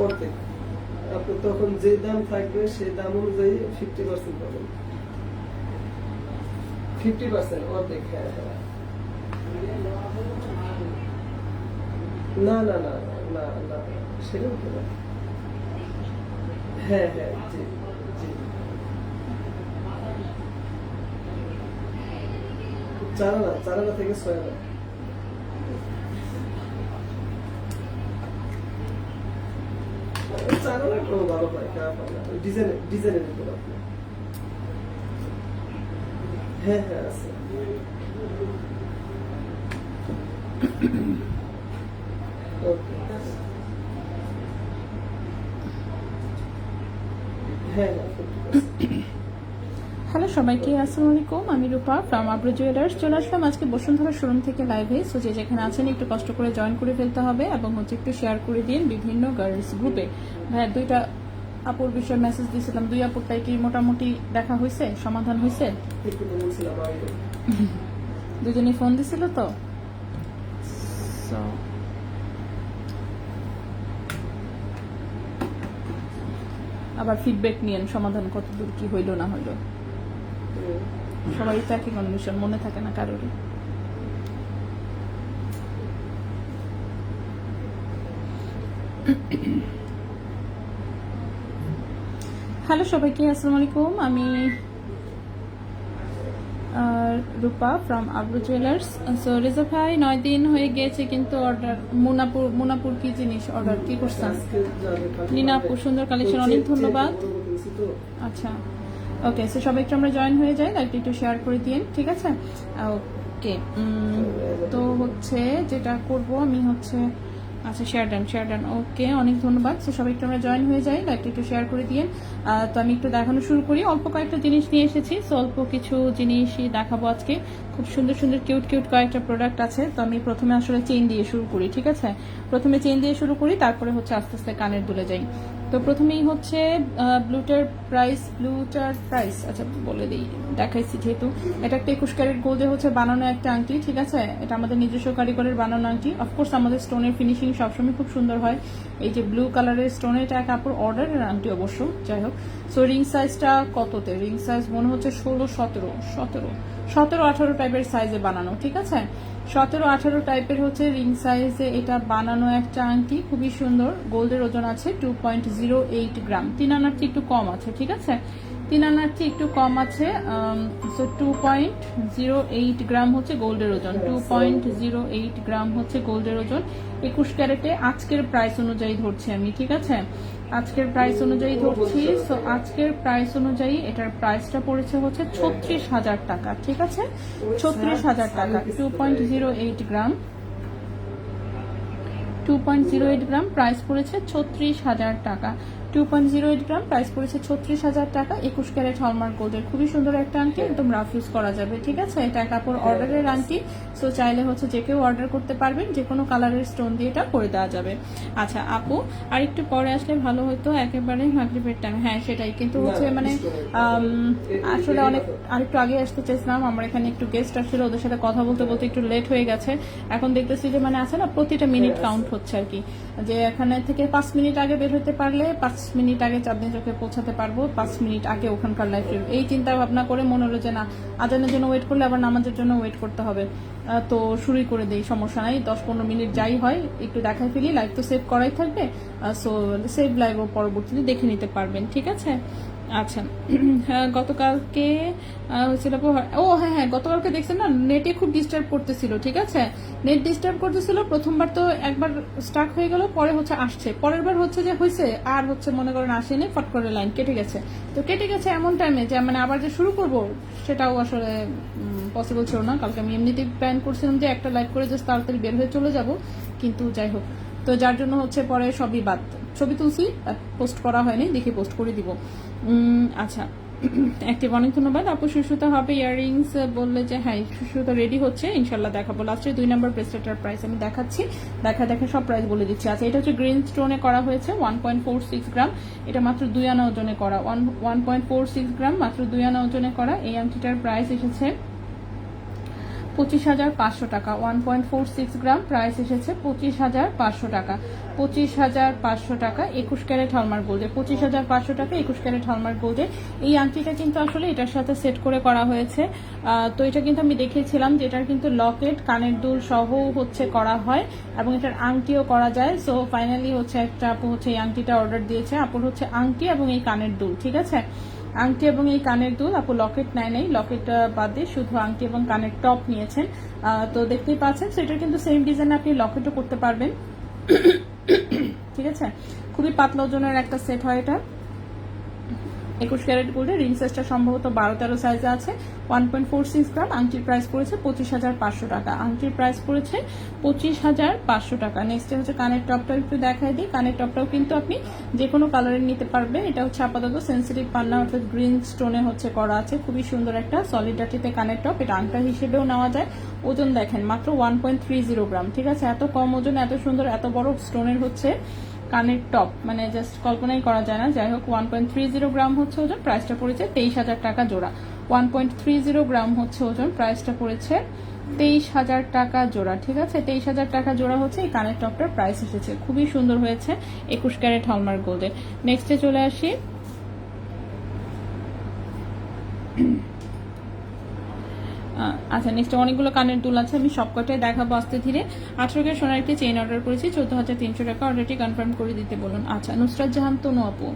অর্ধেক। আপনি তখন যে দাম থাকবে সেই দাম অনুযায়ী 50% পাবেন। 50% অর্ধেক। হ্যাঁ হ্যাঁ। না না না না না সেরকম তো না। হ্যাঁ হ্যাঁ জি জি। 4 আনা, 4 আনা থেকে 6 আনা। চারানা একটু ভালো হয়, খারাপ হয় না। ডিজাইনের উপর আপনি। হ্যাঁ হ্যাঁ আছে। ওকে। হ্যাঁ হ্যাঁ 50%। হ্যালো সবাইকে, আসসালামু আলাইকুম। আমি রূপা ফ্রম আব্রু জুয়েলার্স। চলে আসলাম আজকে বসুন্ধরা শোরুম থেকে লাইভে। সো যে যেখানে আছেন একটু কষ্ট করে জয়েন করে ফেলতে হবে এবং হচ্ছে একটু শেয়ার করে দিন বিভিন্ন গার্লস গ্রুপে। হ্যাঁ, 2টা আপুর বিষয়ে মেসেজ দিয়েছিলাম। 2 আপুরটাই কি মোটামুটি দেখা হয়েছে, সমাধান হয়েছে? একটু তো বলছিলাম আগে। দুজনেই ফোন দিছিল তো। So, আবার ফিডব্যাক নিয়েন, সমাধান কতদূর কি হইলো না হইলো। সবাই তো একই কন্ডিশন, মনে থাকে না কারোরই। হ্যালো সবাইকে, আসসালামু আলাইকুম। আমি রূপা from Abru jewellers. So Reza ভাই 9 দিন হয়ে গিয়েছে কিন্তু অর্ডার মুনাপুর কি জিনিস অর্ডার কি করছেন? আজকে যাবে কালকে নীনা পাবে। আপু, সুন্দর কালেকশন, অনেক ধন্যবাদ। তো আচ্ছা, ওকে। সো সবাই একটু আমরা জয়েন হয়ে যাই, লাইকটা একটু শেয়ার করে দিন, ঠিক আছে? ওকে। তো হচ্ছে যেটা করব আমি হচ্ছে, আচ্ছা শেয়ার ডান। ওকে, অনেক ধন্যবাদ। সো সবাই একটু আমরা জয়েন হয়ে যাই, লাইকটা একটু শেয়ার করে দিন। তো আমি একটু দেখানো শুরু করি। অল্প কয়েকটা জিনিস নিয়ে এসেছি। সো অল্প কিছু জিনিসই দেখাবো আজকে। খুব সুন্দর সুন্দর কিউট কয়েকটা প্রোডাক্ট আছে। তো আমি প্রথমে আসলে চেইন দিয়ে শুরু করি, ঠিক আছে? প্রথমে চেইন দিয়ে শুরু করি, তারপরে হচ্ছে আস্তে আস্তে কানের দুলে যাই। তো প্রথমেই হচ্ছে ব্লুটার প্রাইস, আচ্ছা বলে দিই, দেখাইছি যেহেতু। এটা একটা 21 ক্যারেট গোল্ডে হচ্ছে বানানো একটা আংটি, ঠিক আছে? এটা আমাদের নিজস্ব কারিগরের বানানো আংটি। অফকোর্স আমাদের স্টোনের ফিনিশিং সবসময় খুব সুন্দর হয়। এই যে ব্লু কালারের স্টোনের, এটা এক কাপড় অর্ডারের আংটি অবশ্য, যাই হোক। সো রিং সাইজটা কততে? রিং সাইজ মনে হচ্ছে 17-18 টাইপের সাইজে বানানো, ঠিক আছে? 17-18 টাইপের হচ্ছে রিং সাইজে এটা বানানো একটা আংটি, খুবই সুন্দর। গোল্ডের ওজন আছে 2.08 গ্রাম। 3 আনার চেয়ে একটু কম আছে, ঠিক আছে? 3 আনার চেয়ে একটু কম আছে। সো 2.08 গ্রাম হচ্ছে গোল্ডের ওজন। 2.08 গ্রাম হচ্ছে গোল্ডের ওজন। 21 ক্যারেটে আজকের প্রাইস অনুযায়ী ধরছি আমি, ঠিক আছে? আজকের প্রাইস অনুযায়ী ধরছি। সো আজকের প্রাইস অনুযায়ী এটার প্রাইসটা পড়েছে হচ্ছে 36,000 টাকা, ঠিক আছে? 36,000 টাকা। 2.08 গ্রাম, 2.08 গ্রাম প্রাইস পড়েছে 36,000 টাকা। 2.08 গ্রাম প্রাইস পড়েছে 36,000 টাকা। 21 ক্যারেট হলমার্ক গোল্ডের খুবই সুন্দর একটা আংটি, একদম রাফ ইউজ করা যাবে, ঠিক আছে? এটা কাপড় অর্ডারের আংটি। সো চাইলে হচ্ছে যে কেউ অর্ডার করতে পারবেন, যে কোনো কালারের স্টোন দিয়ে এটা করে দেওয়া যাবে। আচ্ছা আপু, আর একটু পরে আসলে ভালো হতো, একেবারে মাগরিবের টাইম। হ্যাঁ সেটাই, কিন্তু হচ্ছে মানে আসলে অনেক আরেকটু আগে আসতে চাইছিলাম। আমার এখানে একটু গেস্ট আসলে, ওদের সাথে কথা বলতে বলতে একটু লেট হয়ে গেছে। এখন দেখতেছি যে মানে আছে না, প্রতিটা মিনিট কাউন্ট হচ্ছে আর কি। যে এখানে থেকে 5 মিনিট আগে বের হতে পারলে 5 মিনিট আগে চাঁদনি চোখে পৌঁছাতে পারবো, 5 মিনিট আগে ওখানকার লাইফ। এই চিন্তা ভাবনা করে মনে হলো যে না, আজানের জন্য ওয়েট করলে আবার নামাজের জন্য ওয়েট করতে হবে। তো শুরুই করে দেই, সমস্যা নাই। 10-15 মিনিট যাই হয় একটু দেখাই ফেলি, লাইভ তো সেভ করাই থাকবে। সো সেভ লাইভও পরবর্তীতে দেখে নিতে পারবেন, ঠিক আছে? আচ্ছা, হ্যাঁ গতকালকে হয়েছিল, ও হ্যাঁ গতকালকে দেখছেন না, নেটে খুব ডিস্টার্ব করতেছিল, ঠিক আছে? নেট ডিস্টার্ব করতেছিল। প্রথমবার তো একবার স্টার্ট হয়ে গেল, পরে হচ্ছে আসছে, পরের বার হচ্ছে যে হয়েছে আর হচ্ছে মনে করেন আসেনি, ফট করে লাইন কেটে গেছে। তো কেটে গেছে এমন টাইমে যে মানে আবার যে শুরু করব সেটাও আসলে পসিবল ছিল না। কালকে আমি এমনিতেই প্ল্যান করছিলাম যে একটা লাইভ করে জাস্ট তাড়াতাড়ি বের হয়ে চলে যাব, কিন্তু যাই হোক। তো যার জন্য হচ্ছে পরে সবই বাদ। ছবি তুলছি, পোস্ট করা হয়নি, দেখে পোস্ট করে দিব। আচ্ছা, অ্যাক্টিভ, অনেক ধন্যবাদ আপু। সুশ্রুতা হবে ইয়াররিংস বললে যে হ্যাঁ সুশ্রুতা রেডি হচ্ছে, ইনশাল্লাহ দেখাবো। লাস্টে 2 নম্বর ব্রেসলেটের প্রাইস আমি দেখাচ্ছি, দেখা সব প্রাইস বলে দিচ্ছি। আচ্ছা, এটা হচ্ছে গ্রিন স্টোনে করা হয়েছে, 1.46 গ্রাম। এটা মাত্র 2 আনা ওজনে করা, 1.46 গ্রাম, মাত্র 2 আনা ওজনে করা। এই আংটিটার প্রাইস এসেছে 25,500 টাকা। 1.46 গ্রাম, প্রাইস এসেছে 25,500 টাকা। 25,500 টাকা 21 ক্যারেট হলমার্ক গোল্ডের। 25,500 টাকা 21 ক্যারেট হলমার্ক গোল্ডের। এই আংটিটা কিন্তু আসলে এটার সাথে সেট করে করা হয়েছে। তো এটা কিন্তু আমি দেখিয়েছিলাম যে এটার কিন্তু লকেট, কানের দুল সহ হচ্ছে করা হয় এবং এটার আংটিও করা যায়। সো ফাইনালি হচ্ছে একটা আপু হচ্ছে এই আংটিটা অর্ডার দিয়েছে। আপুর হচ্ছে আংটি এবং এই কানের দুল, ঠিক আছে? আংটি এবং এই কানের দুল, আপু লকেট নেয় নেই, লকেট বাদ দিয়ে শুধু আংটি এবং কানের টপ নিয়েছেন। তো দেখতেই পাচ্ছেন, সো এটার কিন্তু সেম ডিজাইন আপনি লকেটও করতে পারবেন, ঠিক আছে? খুবই পাতলা ওজনের একটা সেট হয় এটা। 21 ক্যারেট গোল্ডের, রিং সাইজটা সম্ভবত 12-13 সাইজে আছে। 1.46 গ্রাম। আংটির প্রাইস পড়েছে 25,500 টাকা। আংটির প্রাইস পড়েছে 25,500 টাকা। নেক্সট হচ্ছে কানের টপটা একটু দেখাই দিই। কানের টপটাও কিন্তু আপনি যে কোনো কালারের নিতে পারবেন। এটা হচ্ছে আপাতত সেন্সিটিভ পান্না অর্থাৎ গ্রিন স্টোনে হচ্ছে করা আছে। খুবই সুন্দর একটা সলিডারিতে কানের টপ। এটা আংটা হিসেবেও নেওয়া যায়। ওজন দেখেন মাত্র 1.30 গ্রাম, ঠিক আছে? এত কম ওজন, এত সুন্দর, এত বড় স্টোনের হচ্ছে কানের টপ, মানে জাস্ট কল্পনাই করা যায় না। যাই হোক, 1.30 গ্রাম হচ্ছে ওজন, প্রাইসটা পড়েছে 23,000 টাকা জোড়া। 1.30 গ্রাম হচ্ছে ওজন, প্রাইসটা পড়েছে 23,000 টাকা জোড়া, ঠিক আছে? 23,000 টাকা জোড়া হচ্ছে এই কানের টপটার প্রাইস এসেছে। খুবই সুন্দর হয়েছে 21 ক্যারেট হলমার্ক গোল্ডে। নেক্সটে চলে আসি। আচ্ছা, নেক্সট অনেকগুলো কানের দুল আছে, আমি সবকটাই দেখাবো আস্তে ধীরে। 18 গ্রাম সোনার একটি চেইন অর্ডার করেছি, 14,300 টাকা। অর্ডারটি কনফার্ম করে দিতে বলুন। আচ্ছা, নুসরাত জাহান তনু আপু,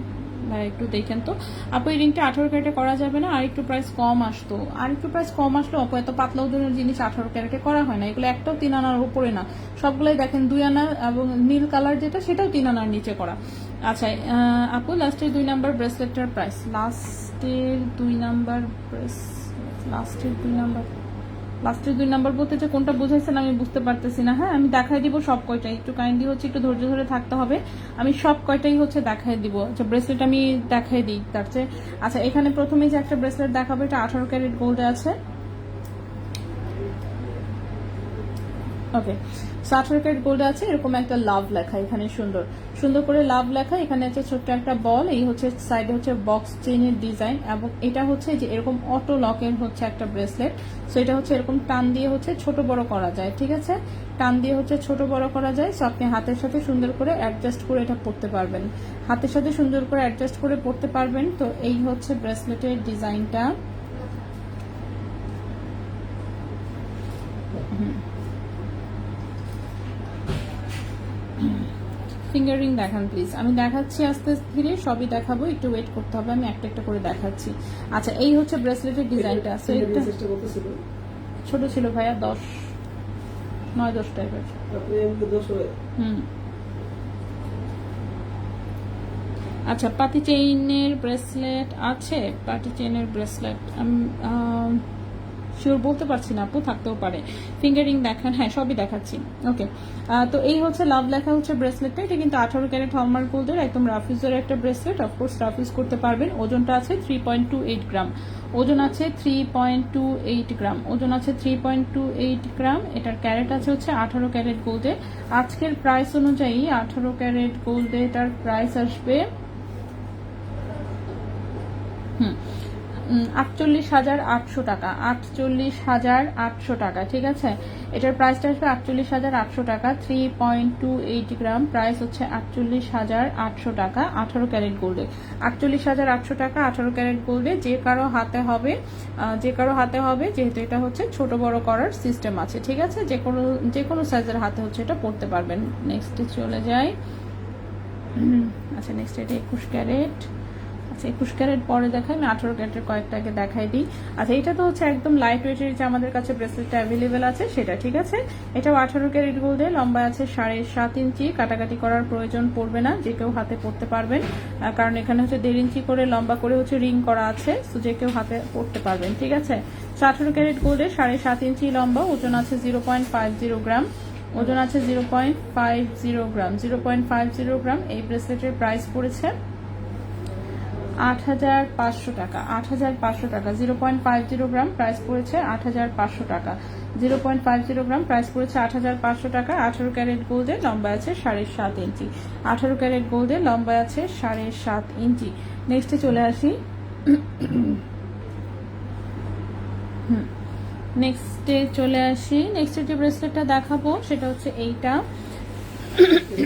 ভাই একটু দেখেন তো আপু, এই রিংটা 18 ক্যারেটে করা যাবে না? আর একটু প্রাইস কম আসতো, আর একটু প্রাইস কম আসলো আপু। এত পাতলা ওজনের জিনিস 18 ক্যারেটে করা হয় না। এগুলো একটাও 3 আনার উপরে না, সবগুলোই দেখেন 2 আনা, এবং নীল কালার যেটা সেটাও 3 আনার নিচে করা। আচ্ছা আপু, লাস্টের 2 নাম্বার ব্রেসলেটটার প্রাইস, লাস্টের 2 নাম্বার লাস্টের 2 নাম্বার বলতে যে কোনটা বোঝাইছেন আমি বুঝতে পারতেছি না। হ্যাঁ, আমি দেখাই দিব সব কয়টাই, একটু কাইন্ডলি হচ্ছে একটু ধৈর্য ধরে থাকতে হবে। আমি সব কয়টাই হচ্ছে দেখাই দিব। আচ্ছা, ব্রেসলেট আমি দেখাই দিই তার চেয়ে। আচ্ছা, এখানে প্রথমে যে একটা ব্রেসলেট দেখাবো, এটা 18 ক্যারেট গোল্ডে আছে। ওকে, 18 ক্যারেট গোল্ডে আছে। এরকম একটা লাভ লেখা এখানে, সুন্দর সুন্দর করে লাভ লেখা। এখানে আছে ছোট্ট একটা বল, এই হচ্ছে সাইডে হচ্ছে বক্স চেইনের ডিজাইন, এবং এটা হচ্ছে যে এরকম অটো লকের হচ্ছে একটা ব্রেসলেট। সো এটা হচ্ছে এরকম টান দিয়ে হচ্ছে ছোট বড় করা যায়, ঠিক আছে? টান দিয়ে হচ্ছে ছোট বড় করা যায়। সো আপনি হাতের সাথে সুন্দর করে অ্যাডজাস্ট করে এটা পরতে পারবেন, হাতের সাথে সুন্দর করে অ্যাডজাস্ট করে পরতে পারবেন। তো এই হচ্ছে ব্রেসলেটের ডিজাইনটা। ফিঙ্গারিং দেখান প্লিজ। আমি দেখাচ্ছি আস্তে ধীরে, সবই দেখাবো, একটু ওয়েট করতে হবে, আমি একটা একটা করে দেখাচ্ছি। আচ্ছা, এই হচ্ছে ব্রেসলেটের ডিজাইনটা। সো এটা ছোট ছিল ভাইয়া, 9-10 টাইপের। আচ্ছা, পাতি চেইনের ব্রেসলেট আছে, পাতি চেইনের ব্রেসলেট শিওর বলতে পারছি না আপু, থাকতেও পারে। ফিঙ্গারিং দেখান, হ্যাঁ সবই দেখাচ্ছি। ওকে, তো এই হচ্ছে লাভ লেখা হচ্ছে ব্রেসলেটটা। এটা কিন্তু 18 ক্যারেট হলমার্ক গোল্ডের একদম রাফিউজের একটা ব্রেসলেট। অফকোর্স রাফিউজ করতে পারবেন। ওজনটা আছে 3.28 গ্রাম। ওজন আছে 3.28 গ্রাম। ওজন আছে 3.28 গ্রাম। এটার ক্যারেট আছে হচ্ছে 18 ক্যারেট গোল্ডে। আজকের প্রাইস অনুযায়ী 18 ক্যারেট গোল্ডে এটার প্রাইস আসবে 48,800 টাকা। 48,800 টাকা, ঠিক আছে? এটার প্রাইসটা আসবে 48,800 টাকা। 3.28 গ্রাম, প্রাইস হচ্ছে 48,800 টাকা 18 ক্যারেট গোল্ডে। 48,800 টাকা 18 ক্যারেট গোল্ডে। যে কারো হাতে হবে, যেহেতু এটা হচ্ছে ছোট বড় করার সিস্টেম আছে, ঠিক আছে? যে কোনো সাইজের হাতে হচ্ছে এটা পড়তে পারবেন। নেক্সটে চলে যাই। আচ্ছা, নেক্সট এটা 21 ক্যারেট। আচ্ছা, 21 ক্যারেট পরে দেখাই, আমি 18 ক্যারেটের কয়েকটাকে দেখাই দিই। আচ্ছা, এটা তো হচ্ছে একদম লাইট ওয়েটের, যে আমাদের কাছে ব্রেসলেটটা অ্যাভেলেবেল আছে সেটা, ঠিক আছে? এটাও 18 ক্যারেট গোল্ডে, লম্বা আছে 7.5 ইঞ্চি। কাটাকাটি করার প্রয়োজন পড়বে না, যে কেউ হাতে পড়তে পারবেন, কারণ এখানে হচ্ছে 1.5 ইঞ্চি করে লম্বা করে হচ্ছে রিং করা আছে। তো যে কেউ হাতে পড়তে পারবেন, ঠিক আছে? 18 ক্যারেট গোল্ডে 7.5 ইঞ্চি লম্বা। ওজন আছে 0.50 গ্রাম। ওজন আছে 0.50 গ্রাম। 0.50 গ্রাম। এই ব্রেসলেটের প্রাইস পড়েছে 8,500 টাকা। 8,500 টাকা। 0.50 গ্রাম, প্রাইস পড়েছে 8,500 টাকা। 0.50 গ্রাম, প্রাইস পড়েছে 8,500 টাকা। 18 ক্যারেট গোল্ডে, লম্বা আছে 7.5 ইঞ্চি। 18 ক্যারেট গোল্ডে, লম্বা আছে 7.5 ইঞ্চি। নেক্সটে চলে আসি। নেক্সটে চলে আসি। নেক্সট যে ব্রেসলেটটা দেখাবো সেটা হচ্ছে এইটা।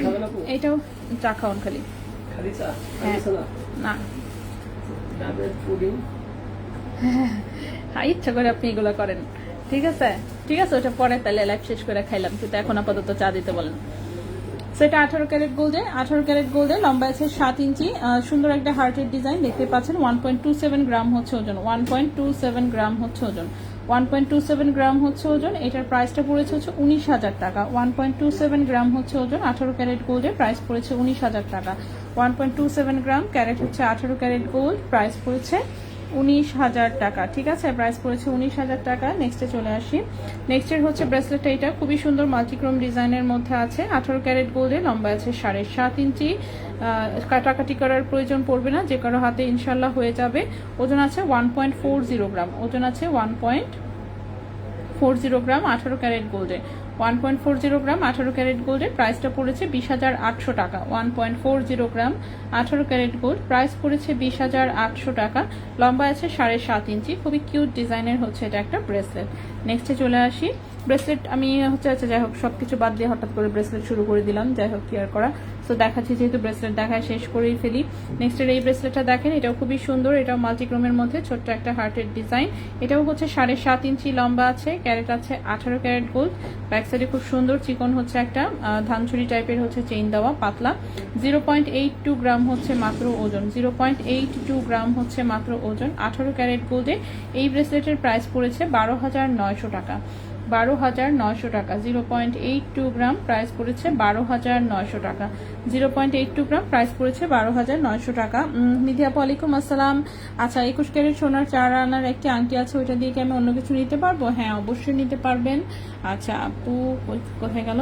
খাবে না আপু? এটাও চা খাওয়ান খালি। খালি চা? হ্যাঁ। খালি চা না? না, ডাবের পুডিং। হ্যাঁ, ইচ্ছা করে আপনি এগুলো করেন। ঠিক আছে, ঠিক আছে, ওটা পরে তাহলে লাইফ শেষ করে খাইলাম, কিন্তু এখন আপাতত চা দিতে বলেন। সেটা 18 ক্যারেট গোল্ডে, 18 ক্যারেট গোল্ডে, লম্বা আছে 7 ইঞ্চি, সুন্দর একটা হার্টের ডিজাইন দেখতে পাচ্ছেন। 1.27 গ্রাম হচ্ছে ওজন, 1.27 গ্রাম হচ্ছে ওজন, 1.27 গ্রাম হচ্ছে ওজন। এটার প্রাইসটা পড়েছে হচ্ছে 19,000 টাকা। 1.27 গ্রাম হচ্ছে ওজন, 18 ক্যারেট গোল্ডের প্রাইস পড়েছে 19,000 টাকা। 1.27 গ্রাম, ক্যারেট হচ্ছে 18 ক্যারেট গোল্ড, প্রাইস পড়েছে 19,000 টাকা। ঠিক আছে, প্রাইস পড়েছে 19,000 টাকা। নেক্সটে চলে আসি। নেক্সটের হচ্ছে ব্রেসলেটটা, এটা খুবই সুন্দর মাল্টিক্রোম ডিজাইনের মধ্যে আছে। 18 ক্যারেট গোল্ডে, লম্বা আছে 7.5 ইঞ্চি, কাটাকাটি করার প্রয়োজন পড়বে না, যে কারো হাতে ইনশাল্লাহ হয়ে যাবে। ওজন আছে 1.40 গ্রাম, ওজন আছে 1.40 গ্রাম 18 ক্যারেট গোল্ডে। 1.40 গ্রাম 18 ক্যারেট গোল্ডের প্রাইসটা পড়েছে 20,800 টাকা। 1.40 গ্রাম 18 ক্যারেট গোল্ড, প্রাইস পড়েছে 20,800 টাকা। লম্বা আছে 7.5 ইঞ্চি, খুবই কিউট ডিজাইনের হচ্ছে এটা একটা ব্রেসলেট। নেক্সটে চলে আসি। ব্রেসলেট আমি হচ্ছে, আচ্ছা যাই হোক, সবকিছু বাদ দিয়ে হঠাৎ করে ব্রেসলেট শুরু করে দিলাম, যাই হোক ক্লিয়ার করা। সো দেখাচ্ছি, যেহেতু ব্রেসলেট দেখায় শেষ করেই ফেলি। নেক্সটের এই ব্রেসলেটটা দেখেন, এটাও খুবই সুন্দর, এটাও মাল্টিক্রোমের মধ্যে ছোট্ট একটা হার্টের ডিজাইন। এটাও হচ্ছে 7.5 ইঞ্চি লম্বা আছে, ক্যারেট আছে 18 ক্যারেট গোল্ড। ব্যাক সাইডে খুব সুন্দর চিকন হচ্ছে একটা ধানচুরি টাইপের হচ্ছে চেইন দেওয়া, পাতলা। 0.82 গ্রাম হচ্ছে মাত্র ওজন, 0.82 গ্রাম হচ্ছে মাত্র ওজন। 18 ক্যারেট গোল্ডে এই ব্রেসলেটের প্রাইস পড়েছে 12,900 টাকা। 12,900 টাকা। 0.82 গ্রাম, প্রাইস পড়েছে 12,900 টাকা। 0.82 গ্রাম, প্রাইস পড়েছে 12,900 টাকা। নিধি আপু ওয়ালাইকুম আসসালাম। আচ্ছা, 21 ক্যারেট সোনার 4 আনার একটি আংটি আছে, ওইটা দিয়ে কি আমি অন্য কিছু নিতে পারবো? হ্যাঁ, অবশ্যই নিতে পারবেন। আচ্ছা আপু, কোথায় গেল?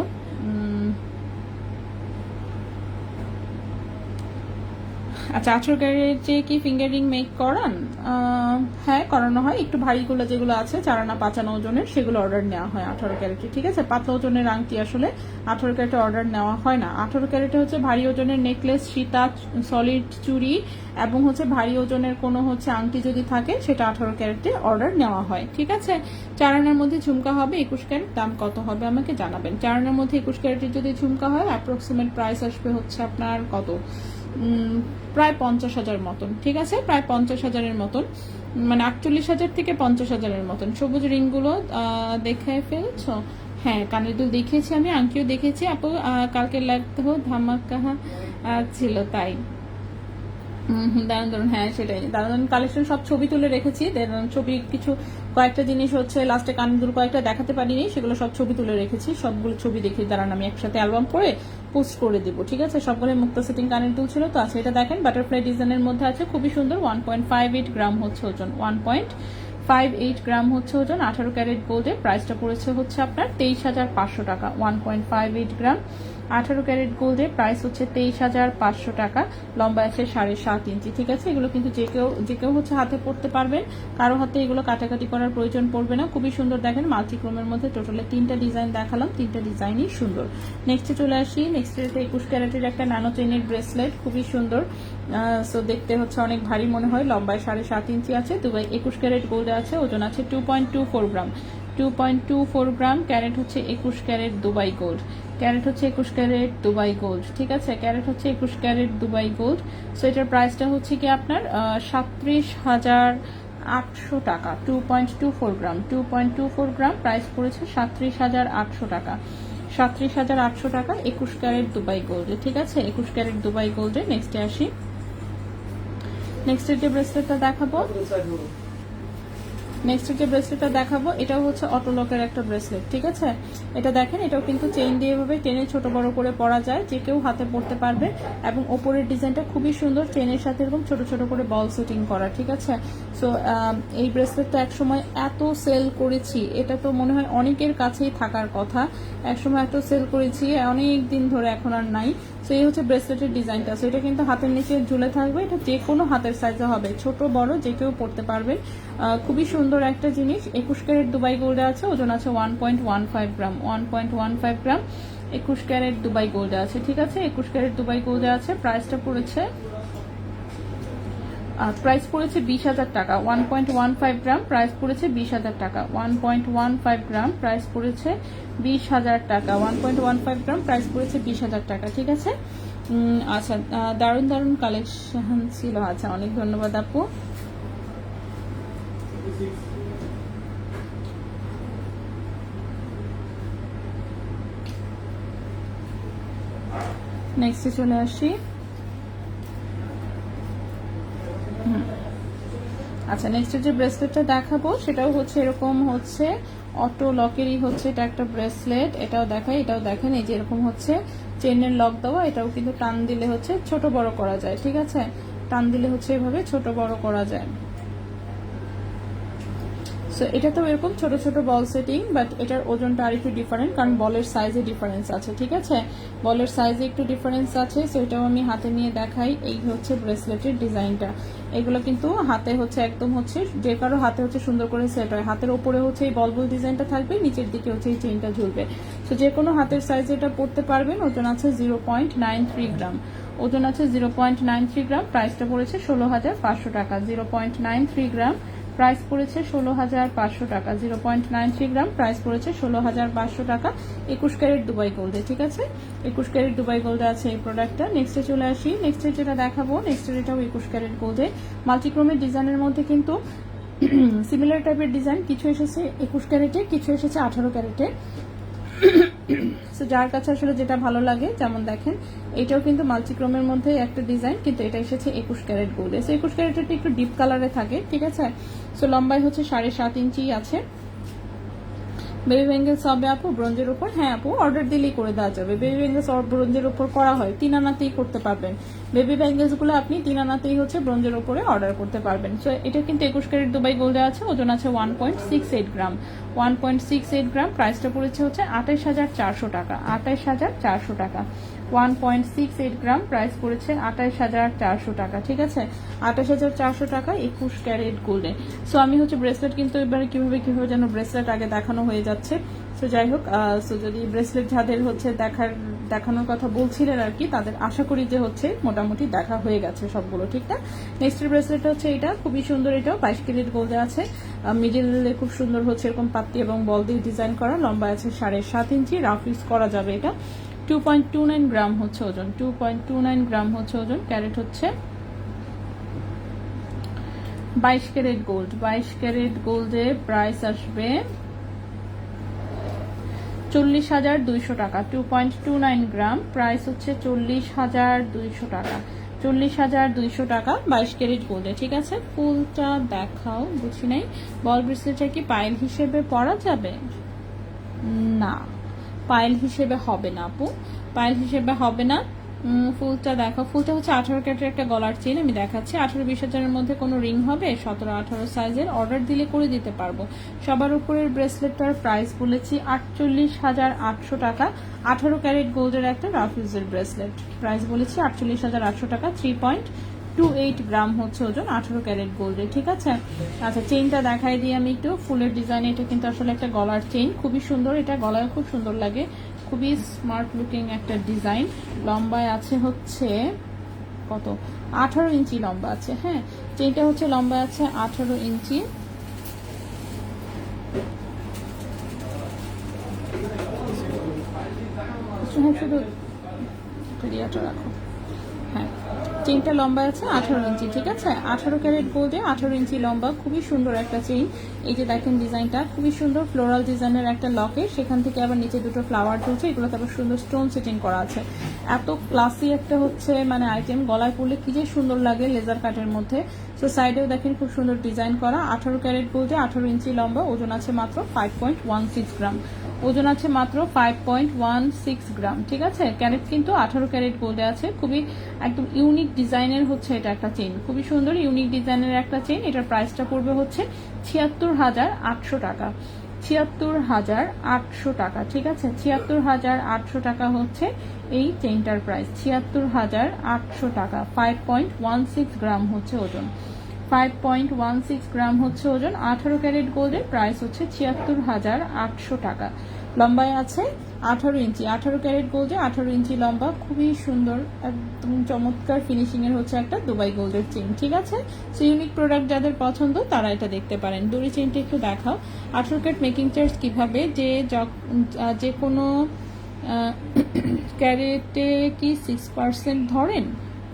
আচ্ছা, 18 ক্যারেটে কি ফিঙ্গার রিং মেক করান? হ্যাঁ, করানো হয়। একটু ভারীগুলো যেগুলো আছে 4 আনা 5 আনা ওজনের, সেগুলো অর্ডার নেওয়া হয় 18 ক্যারেটে। ঠিক আছে, পাতলা ওজনের আংটি আসলে 18 ক্যারেটে অর্ডার নেওয়া হয় না। 18 ক্যারেটে হচ্ছে ভারী ওজনের নেকলেস, সীতা, সলিড চুড়ি এবং হচ্ছে ভারী ওজনের কোনো হচ্ছে আংটি যদি থাকে, সেটা 18 ক্যারেটে অর্ডার নেওয়া হয়। ঠিক আছে, 4 আনার মধ্যে ঝুমকা হবে 21 ক্যারেট, দাম কত হবে আমাকে জানাবেন। 4 আনার মধ্যে 21 ক্যারেটের যদি ঝুমকা হয়, অ্যাপ্রক্সিমেট প্রাইস আসবে হচ্ছে আপনার কত, প্রায় 50,000 মতন। ঠিক আছে, প্রায় 50,000-এর মতন, মানে 48,000 থেকে 50,000-এর মতন। সবুজ রিংগুলো দেখে ফেলছ? হ্যাঁ, কানের দুল দেখিয়েছি আমি, আংটিও দেখেছি আপু। কালকে লাগতে ধামাকা ছিল তাই। দারুন, হ্যাঁ সেটাই, দারুন কালেকশন, সব ছবি তুলে রেখেছি। ছবি কিছু কয়েকটা জিনিস হচ্ছে লাস্টে কানের দুল কয়েকটা দেখাতে পারিনি, সেগুলো সব ছবি তুলে রেখেছি। সবগুলো ছবি দেখি, দাঁড়ান আমি একসাথে অ্যালবাম করে পোস্ট করে দিব। ঠিক আছে, সবগুলো মুক্তা সেটিং কানের দুল ছিল তো। আছে, এটা দেখেন বাটারফ্লাই ডিজাইনের মধ্যে আছে, খুবই সুন্দর। 1.58 গ্রাম হচ্ছে ওজন, 1.58 গ্রাম হচ্ছে ওজন। 18 ক্যারেট গোল্ডের প্রাইসটা পড়েছে হচ্ছে আপনার 23,500 টাকা। 1.58 গ্রাম 18 ক্যারেট গোল্ডের প্রাইস হচ্ছে 23,500 টাকা। লম্বা আছে 7.5 ইঞ্চি। ঠিক আছে, এগুলো কিন্তু যে কেউ হচ্ছে হাতে পড়তে পারবেন, কারো হাতে এগুলো কাটাকাটি করার প্রয়োজন পড়বে না। খুবই সুন্দর, দেখেন মাল্টিক্রোমের মধ্যে টোটালে 3টা ডিজাইন দেখালাম, 3টা ডিজাইনই সুন্দর। নেক্সটে চলে আসি। নেক্সটে 21 ক্যারেটের একটা ন্যানো চেইনের ব্রেসলেট, খুবই সুন্দর। সো দেখতে হচ্ছে অনেক ভারী মনে হয়, লম্বায় 7.5 ইঞ্চি আছে, দুবাই 21 ক্যারেট গোল্ডে আছে, ওজন আছে 2.24 গ্রাম। 2.24 গ্রাম, ক্যারেট হচ্ছে 21 ক্যারেট দুবাই গোল্ড। ক্যারেট হচ্ছে 21 ক্যারেট দুবাই গোল্ড। ঠিক আছে, ক্যারেট হচ্ছে 21 ক্যারেট দুবাই গোল্ড। সো এটার প্রাইসটা হচ্ছে কি আপনার 37,800 টাকা। 2.24 গ্রাম, 2.24 গ্রাম, প্রাইস পড়েছে 37,800 টাকা। 37,800 টাকা 21 ক্যারেট দুবাই গোল্ডে। ঠিক আছে, 21 ক্যারেট দুবাই গোল্ডে। নেক্সটে আসি। নেক্সটের যে ব্রেসলেটটা দেখাবো, এটাও হচ্ছে অটোলকের একটা ব্রেসলেট। ঠিক আছে, এটা দেখেন, এটাও কিন্তু চেইন দিয়ে এভাবে টেনে ছোট বড় করে পরা যায়, যে কেউ হাতে পড়তে পারবে। এবং ওপরের ডিজাইনটা খুবই সুন্দর, চেইনের সাথে এরকম ছোট ছোট করে বল সেটিং করা। ঠিক আছে, সো এই ব্রেসলেটটা একসময় এত সেল করেছি, এটা তো মনে হয় অনেকের কাছেই থাকার কথা। একসময় এত সেল করেছি, অনেক দিন ধরে, এখন আর নাই। সো এই হচ্ছে ব্রেসলেটের ডিজাইনটা। সো এটা কিন্তু হাতের নিচে ঝুলে থাকবে, এটা যে কোনো হাতের সাইজে হবে, ছোট বড় যে কেউ পড়তে পারবে। খুবই সুন্দর একটা জিনিস। 21 ক্যারেট দুবাই গোল্ডে আছে, ওজন আছে 1.15 গ্রাম। 1.15 গ্রাম 21 ক্যারেট দুবাই গোল্ডে আছে। ঠিক আছে, 21 ক্যারেট দুবাই গোল্ডে আছে, প্রাইসটা পড়েছে প্রাইস পড়েছে 20,000 টাকা। 1.15 গ্রাম প্রাইস পড়েছে 20,000 টাকা। 1.15 গ্রাম প্রাইস পড়েছে 20,000 টাকা। 1.15 গ্রাম প্রাইস পড়েছে 20,000 টাকা, ঠিক আছে। আচ্ছা, দারুণ দারুণ কালেকশন ছিল। আচ্ছা, অনেক ধন্যবাদ আপু। নেক্সটে চলে আসি। আচ্ছা, নেক্সট যে ব্রেসলেটটা দেখাবো সেটাও হচ্ছে এরকম হচ্ছে অটো লকেরই হচ্ছে, এটা একটা ব্রেসলেট। এটাও দেখাই, এটাও দেখেন, এই যে এরকম হচ্ছে চেনের লক দেওয়া। এটাও কিন্তু টান দিলে হচ্ছে ছোট বড় করা যায়, ঠিক আছে। টান দিলে হচ্ছে এভাবে ছোট বড় করা যায়। সো এটা তো এরকম ছোট ছোট বল সেটিং, বাট এটার ওজনটা আর একটু ডিফারেন্ট, কারণ বলের সাইজে ডিফারেন্স আছে, ঠিক আছে। বলের সাইজে একটু ডিফারেন্স আছে। সো এটাও আমি হাতে নিয়ে দেখাই। এই হচ্ছে ব্রেসলেটের ডিজাইনটা। এগুলো কিন্তু হাতে হচ্ছে একদম হচ্ছে যে কারো হাতে হচ্ছে সুন্দর করে সেট হয়। হাতের ওপরে হচ্ছে এই বল বল ডিজাইনটা থাকবে, নিচের দিকে হচ্ছে এই চেইনটা ঝুলবে। সো যে কোনো হাতের সাইজে এটা পড়তে পারবেন। ওজন আছে 0.93 গ্রাম। ওজন আছে 0.93 গ্রাম। প্রাইসটা পড়েছে 16,500 টাকা। 0.93 গ্রাম প্রাইস পড়েছে 16,500 টাকা। 0.93 গ্রাম প্রাইস পড়েছে 16,500 টাকা। 21 ক্যারেট দুবাই গোল্ডে, ঠিক আছে। 21 ক্যারেট দুবাই গোল্ডে আছে এই প্রোডাক্টটা। নেক্সটে চলে আসি। নেক্সটে যেটা দেখাবো, নেক্সটের এটাও 21 ক্যারেট গোল্ডে। মাল্টিক্রোমের ডিজাইনের মধ্যে কিন্তু সিমিলার টাইপের ডিজাইন কিছু এসেছে 21 ক্যারেটে, কিছু এসেছে 18 ক্যারেটে। সো যার কাছে আসলে যেটা ভালো লাগে, যেমন দেখেন এটাও কিন্তু মাল্টিক্রোমের মধ্যে একটা ডিজাইন, কিন্তু এটা এসেছে 21 ক্যারেট গোল্ডে। সো 21 ক্যারেটটা একটু ডিপ কালারে থাকে, ঠিক আছে। সো লম্বাই হচ্ছে 7.5 ইঞ্চি আছে। বেবি ব্যাঙ্গেলস হবে আপু ব্রোঞ্জের উপর? হ্যাঁ আপু, অর্ডার দিলেই করে দেওয়া যাবে। বেবি ব্যাঙ্গেলস ব্রোঞ্জের উপর করা হয়, 3 আনাতেই করতে পারবেন। বেবি ব্যাঙ্গেলস গুলো আপনি 3 আনাতেই হচ্ছে ব্রোঞ্জের উপরে অর্ডার করতে পারবেন। সো এটা কিন্তু 21 ক্যারেট দুবাই গোল্ডে আছে। ওজন আছে 1.68 গ্রাম। 1.68 গ্রাম। প্রাইসটা পড়েছে হচ্ছে 28,400 টাকা। 28,400 টাকা। 1.68 গ্রাম প্রাইস পড়েছে 28,400 টাকা, ঠিক আছে। 28,400 টাকা 21 ক্যারেট গোল্ডে। সো আমি হচ্ছে ব্রেসলেট কিন্তু এবারে কিভাবে যেন ব্রেসলেট আগে দেখানো হয়ে যাচ্ছে। সো যাই হোক, সো যদি ব্রেসলেট যাদের হচ্ছে দেখানোর কথা বলছিলেন আর কি, তাদের আশা করি যে হচ্ছে মোটামুটি দেখা হয়ে গেছে সবগুলো, ঠিক না। নেক্সট ব্রেসলেটটা হচ্ছে এটা, খুবই সুন্দর। এটাও 22 ক্যারেট গোল্ডে আছে। মিডিলে খুব সুন্দর হচ্ছে এরকম পাত্তি এবং বল দিয়ে ডিজাইন করা। লম্বা আছে 7.5 ইঞ্চি। রাফ ইউজ করা যাবে এটা। 2.29 গ্রাম হচ্ছে ওজন। 2.29 গ্রাম হচ্ছে ওজন। ক্যারেট হচ্ছে 22 ক্যারেট গোল্ড। 22 ক্যারেট গোল্ডে প্রাইস আসবে 40,200 টাকা। 2.29 গ্রাম প্রাইস হচ্ছে 40,200 টাকা। 40,200 টাকা 22 ক্যারেট গোল্ডে, ঠিক আছে। ফুলটা দেখাও, বুঝি নাই। বল ব্রেসলেটটা কি পায়েল হিসেবে পরা যাবে? না, পায়েল হিসেবে হবে না আপু, পায়েল হিসেবে হবে না। ফুলটা দেখো। ফুলটা হচ্ছে 18 ক্যারেটের একটা গলার চেন আমি দেখাচ্ছি। 18-20 হাজারের মধ্যে কোনো রিং হবে 17-18 সাইজের। অর্ডার দিলে করে দিতে পারবো। সবার উপরের ব্রেসলেটটার প্রাইস বলেছি 48,800 টাকা। 18 ক্যারেট গোল্ডের একটা রাফ ইউজের ব্রেসলেট। প্রাইস বলেছি 48,800 টাকা। 3.28 গ্রাম হচ্ছে ওজন। 18 ক্যারেট গোল্ডের, ঠিক আছে। আচ্ছা, চেইনটা দেখাই দিই আমি একটু। ফুলের ডিজাইন। এটা কিন্তু আসলে একটা গলার চেইন, খুবই সুন্দর। এটা গলায় খুব সুন্দর লাগে, খুবই স্মার্ট লুকিং একটা ডিজাইন। লম্বায় আছে হচ্ছে কত, 18 ইঞ্চি লম্বা আছে। হ্যাঁ, চেইনটা হচ্ছে লম্বা আছে 18 ইঞ্চি। হ্যাঁ, শুধু ক্লিয়ারটা রাখো। হ্যাঁ, চেইনটা লম্বা আছে 18 ইঞ্চি, ঠিক আছে। 18 ক্যারেট গোল্ডে 18 ইঞ্চি লম্বা, খুবই সুন্দর একটা চেইন। এই যে দেখেন ডিজাইনটা খুবই সুন্দর, ফ্লোরাল ডিজাইনের একটা লকে, সেখান থেকে আবার নিচে দুটো ফ্লাওয়ার ঝুলছে। এগুলোতে আবার সুন্দর স্টোন সেটিং করা আছে। এত ক্লাসি একটা হচ্ছে মানে আইটেম, গলায় পরলে কি যে সুন্দর লাগে লেজার কাটের মধ্যে। তো সাইডেও দেখেন খুব সুন্দর ডিজাইন করা। 18 ক্যারেট গোল্ডে 18 ইঞ্চি লম্বা। ওজন আছে মাত্র 5.16 গ্রাম। ওজন আছে মাত্র 5.16 গ্রাম, ঠিক আছে। ক্যারেট কিন্তু 18 ক্যারেট গোল্ডে আছে। খুবই একদম ইউনিক ডিজাইনের হচ্ছে এটা একটা চেইন, খুবই সুন্দর ইউনিক ডিজাইনের একটা চেইন। এটার প্রাইসটা পড়বে হচ্ছে 76,800 টাকা। 76,800 টাকা, ঠিক আছে। 76,800 টাকা হচ্ছে এই চেইনটার প্রাইস। 76,800 টাকা। 5.16 গ্রাম হচ্ছে ওজন। 5.16 গ্রাম হচ্ছে ওজন। 18 ক্যারেট গোল্ডের প্রাইস হচ্ছে 76,800 টাকা। লম্বায় আছে 18 ইঞ্চি, 18 ক্যারেট গোল্ডে 18 ইঞ্চি লম্বা, খুবই সুন্দর, একদম চমৎকার ফিনিশিং এর হচ্ছে একটা দুবাই গোল্ডের চেইন। ঠিক আছে, সো ইউনিক প্রোডাক্ট যাদের পছন্দ তারা এটা দেখতে পারেন। দড়ি চেইনটা একটু দেখাও। 18 ক্যারেট মেকিং চার্জ কিভাবে, যে কোনো ক্যারেটে কি 6% ধরেন?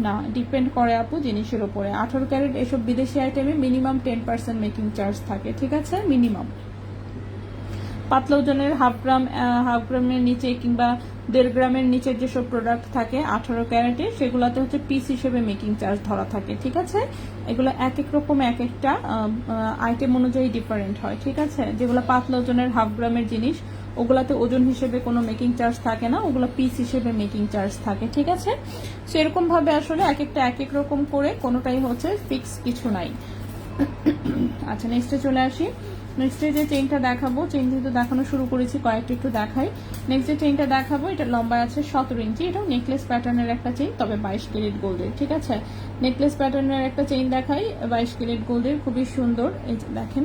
না, ডিপেন্ড করে আপু জিনিসের উপরে। 18 ক্যারেট এসব বিদেশি আইটেমে মিনিমাম 10% মেকিং চার্জ থাকে। ঠিক আছে, মিনিমাম। পাতলা ওজনের হাফ গ্রামের নিচে কিংবা 1.5 গ্রামের নিচের যেসব প্রোডাক্ট থাকে 18 ক্যারেটে, সেগুলোতে হচ্ছে পিস হিসেবে মেকিং চার্জ ধরা থাকে। ঠিক আছে, এগুলো এক এক রকম এক একটা আইটেম অনুযায়ী ডিফারেন্ট হয়। ঠিক আছে, যেগুলো পাতলা ওজনের হাফ গ্রামের জিনিস ওগুলাতে ওজন হিসেবে কোনো মেকিং চার্জ থাকে না, ওগুলো পিস হিসেবে মেকিং চার্জ থাকে। ঠিক আছে, সেরকম ভাবে আসলে এক একটা এক এক রকম করে, কোনোটাই হচ্ছে ফিক্স কিছু নাই। আচ্ছা, নেক্সটে চলে আসি। নেক্সটে যে চেইনটা দেখাবো, চেইন যেহেতু দেখানো শুরু করেছি কয়েকটা একটু দেখাই। নেক্সট যে চেইনটা দেখাবো এটা লম্বা আছে 17 ইঞ্চি, এটাও নেকলেস প্যাটার্নের একটা চেইন, তবে 22 ক্যারেট গোল্ডের। ঠিক আছে, নেকলেস প্যাটার্নের একটা চেইন দেখাই 22 ক্যারেট গোল্ডের, খুবই সুন্দর। এই যে দেখেন,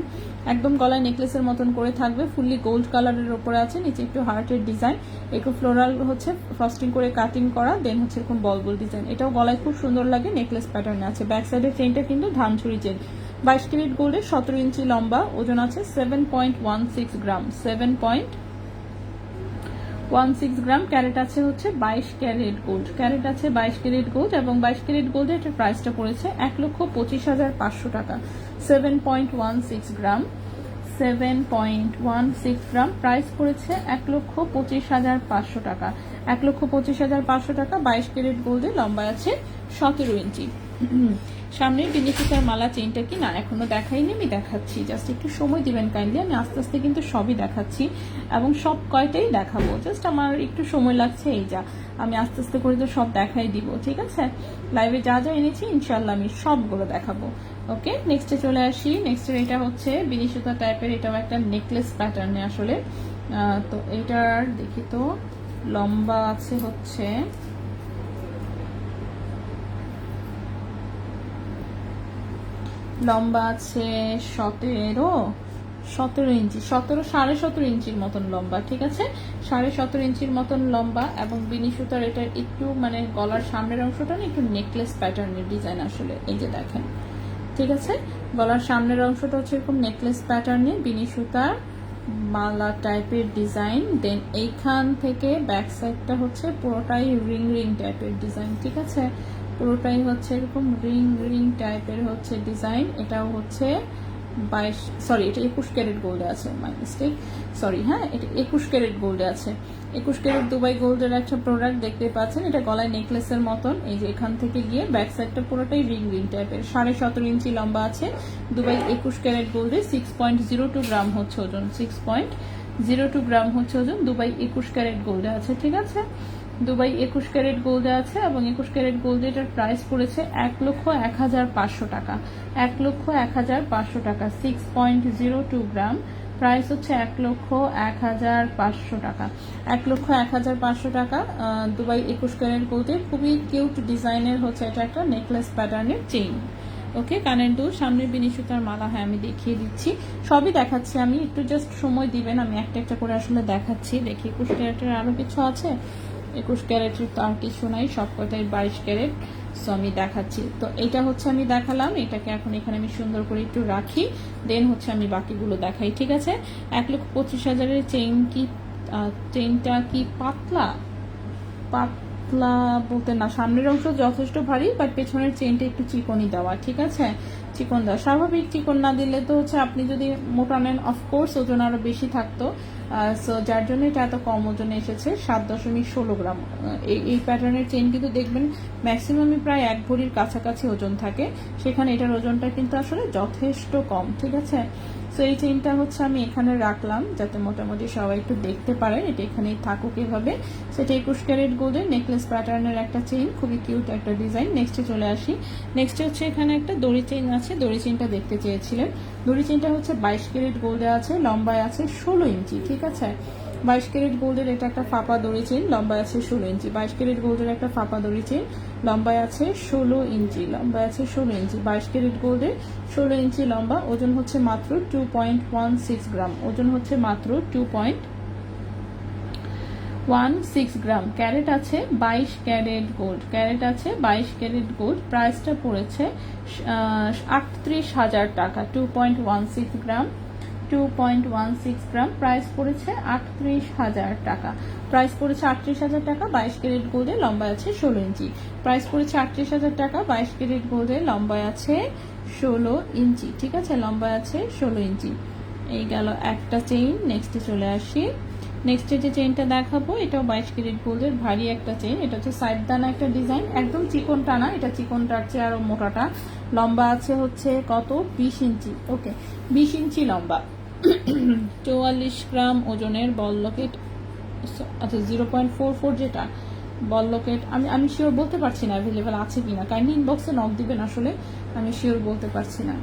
একদম গলায় নেকলেসের মতন করে থাকবে, ফুললি গোল্ড কালারের উপরে আছে, নিচে একটু হার্টের ডিজাইন, একটু ফ্লোরাল হচ্ছে ফ্রস্টিং করে কাটিং করা, দেন হচ্ছে এরকম বল বল ডিজাইন। এটাও গলায় খুব সুন্দর লাগে, নেকলেস প্যাটার্নে আছে। ব্যাক সাইডের চেইনটা কিন্তু ধানছড়ি চেইন, 22 ক্যারেট গোল্ডের, 17 ইঞ্চি লম্বা, ওজন আছে 7.16 গ্রাম, 7.16 গ্রাম। ক্যারেট আছে হচ্ছে 22 ক্যারেট গোল্ড, ক্যারেট আছে 22 ক্যারেট গোল্ড, এবং 22 ক্যারেট গোল্ডের এটার প্রাইসটা পড়েছে 1,25,500 টাকা। 7.16 গ্রাম, 7.16 গ্রাম, প্রাইস পড়েছে 1,25,500 টাকা। 1,25,500 টাকা, 22 ক্যারেট গোল্ডে, লম্বা আছে 17 ইঞ্চি। সামনের বেনিফিটার মালা চেইনটা কি না এখনো দেখাইনি, আমি দেখাচ্ছি, জাস্ট একটু সময় দিবেন কাইন্ডলি। আমি আস্তে আস্তে কিন্তু সবই দেখাচ্ছি এবং সব কয়টাই দেখাবো, জাস্ট আমার একটু সময় লাগছে, এই যা। আমি আস্তে আস্তে করে তো সব দেখাই দিব। ঠিক আছে, লাইভে যা যা এনেছি ইনশাল্লাহ আমি সবগুলো দেখাবো। ওকে, নেক্সটে চলে আসি। নেক্সটের এটা হচ্ছে বিনি সুতা টাইপের, এটাও একটা নেকলেস প্যাটার্নে আসলে। তো এটার দেখি তো লম্বা আছে হচ্ছে লম্বা আছে 17 ইঞ্চি, 17.5 ইঞ্চির মতন লম্বা। ঠিক আছে, 17.5 ইঞ্চির মতন লম্বা, এবং বিনি সুতার এটার একটু মানে গলার সামনের অংশটা না একটু নেকলেস প্যাটার্নের ডিজাইন আসলে, এই যে দেখেন। ঠিক আছে, গলার সামনের অংশটা হচ্ছে এরকম নেকলেস প্যাটার্নে বিনি সুতার মালা টাইপের ডিজাইন, দেন এইখান থেকে ব্যাক সাইডটা হচ্ছে পুরোটাই রিং রিং টাইপের ডিজাইন। ঠিক আছে, পুরোটাই হচ্ছে এরকম রিং রিং টাইপের হচ্ছে ডিজাইন। এটাও হচ্ছে 21 ক্যারেট গোল্ডে আছে, মাই মিস্টেক, সরি। হ্যাঁ, এটা 21 ক্যারেট গোল্ডে আছে। 21 ক্যারেট দুবাই গোল্ডের একটা প্রোডাক্ট দেখতে পাচ্ছেন, এটা গলায় নেকলেসের মতন, এই যে এখান থেকে গিয়ে ব্যাক সাইডটা পুরোটাই রিং রিং টাইপের। 17.5 ইঞ্চি লম্বা আছে, দুবাই 21 ক্যারেট গোল্ডে, 6.02 গ্রাম হচ্ছে ওজন, 6.02 গ্রাম হচ্ছে ওজন, দুবাই 21 ক্যারেট গোল্ডে আছে। ঠিক আছে, দুবাই 21 ক্যারেট গোল্ডে আছে, এবং 21 ক্যারেট গোল্ডে এটার প্রাইস পড়েছে 1,01,500 টাকা। 1,01,500 টাকা, 6.02 গ্রাম, প্রাইস হচ্ছে 1,01,500 টাকা। 1,01,500 টাকা, দুবাই 21 ক্যারেট গোল্ডে, খুবই কিউট ডিজাইনের হচ্ছে এটা একটা নেকলেস প্যাটার্নের চেইন। ওকে, কানের দুল, সামনের বিনি সুতার মালা, হ্যাঁ আমি দেখিয়ে দিচ্ছি, সবই দেখাচ্ছি আমি, একটু জাস্ট সময় দিবেন, আমি একটা একটা করে আসলে দেখাচ্ছি। দেখি 21 ক্যারেটের আরো কিছু আছে, 21 ক্যারেটের তো আর কিছু নাই, সব কটাই 22 ক্যারেট, সো আমি দেখাচ্ছি। তো এটা হচ্ছে আমি দেখালাম, এটাকে এখন এখানে আমি সুন্দর করে একটু রাখি, দেন হচ্ছে আমি বাকিগুলো দেখাই। ঠিক আছে, 1,25,000-এর চেইনটা কি পাতলা বলতে না, সামনের অংশ যথেষ্ট ভারী, বাট পেছনের চেইনটা একটু চিকনই দেওয়া। ঠিক আছে, চিকন দেওয়া, স্বাভাবিক চিকন না দিলে তো হচ্ছে আপনি যদি মোটা নেন অফকোর্স ওজন আরো বেশি থাকতো, সো যার জন্য এটা এত কম ওজনে এসেছে, 7.16 গ্রাম। এই প্যাটার্নের চেইন কিন্তু দেখবেন ম্যাক্সিমামই প্রায় 1 ভরির কাছাকাছি ওজন থাকে, সেখানে এটার ওজনটা কিন্তু আসলে যথেষ্ট কম। ঠিক আছে, সো এই চেইনটা হচ্ছে আমি এখানে রাখলাম যাতে মোটামুটি সবাই একটু দেখতে পারে, এটা এখানেই থাকুক এভাবে। সেটা 21 ক্যারেট গোল্ডের নেকলেস প্যাটার্নের একটা চেইন, খুবই কিউট একটা ডিজাইন। নেক্সটে চলে আসি। নেক্সটে হচ্ছে এখানে একটা দড়ি চেইন আছে, দড়ি চেইনটা দেখতে চেয়েছিলেন। দড়ি চেইনটা হচ্ছে 22 ক্যারেট গোল্ডে আছে, লম্বায় আছে 16 ইঞ্চি। ঠিক আছে, 22 ক্যারেট গোল্ডের এটা একটা ফাঁপা দড়ি চেইন, লম্বায় আছে 16 ইঞ্চি। 22 ক্যারেট গোল্ডের একটা ফাঁপা দড়ি চেইন, লম্বায় আছে 16 ইঞ্চি, লম্বায় আছে 16 ইঞ্চি। 22 ক্যারেট গোল্ডের 16 ইঞ্চি লম্বা, ওজন হচ্ছে মাত্র 2.16 গ্রাম, ওজন হচ্ছে মাত্র 2.16 গ্রাম, ক্যারেট আছে 22 ক্যারেট গোল্ড, ক্যারেট আছে 22 ক্যারেট গোল্ড, প্রাইসটা পড়েছে 38,000 টাকা। 2.16 গ্রাম, 2.16 গ্রাম, প্রাইস পড়েছে 38,000 টাকা, প্রাইস পড়েছে 38,000 টাকা। 22 ক্যারেট গোল্ডে লম্বায় আছে 16 ইঞ্চি, প্রাইস পড়েছে 38,000 টাকা। 22 ক্যারেট গোল্ডে লম্বায় আছে 16 ইঞ্চি, ঠিক আছে, লম্বায় আছে 16 ইঞ্চি। এই গেল একটা চেইন। নেক্সটে চলে আসি। নেক্সটে যে চেইনটা দেখাবো এটাও 22 ক্যারেট গোল্ডের ভারী একটা চেইন। এটা হচ্ছে সাইডদানা একটা ডিজাইন, একদম চিকনটা না, এটা চিকনটার চেয়ে আরো মোটাটা। লম্বা আছে হচ্ছে কত, 20 ইঞ্চি। ওকে, 20 ইঞ্চি লম্বা, 44 গ্রাম ওজনের বল লকেট, আচ্ছা 0.44 যেটা বল লকেট, আমি শিওর বলতে পারছি না অ্যাভেলেবেল আছে কিনা, কাইন্ডলি ইনবক্সে নক দিবেন, আসলে আমি শিওর বলতে পারছি না।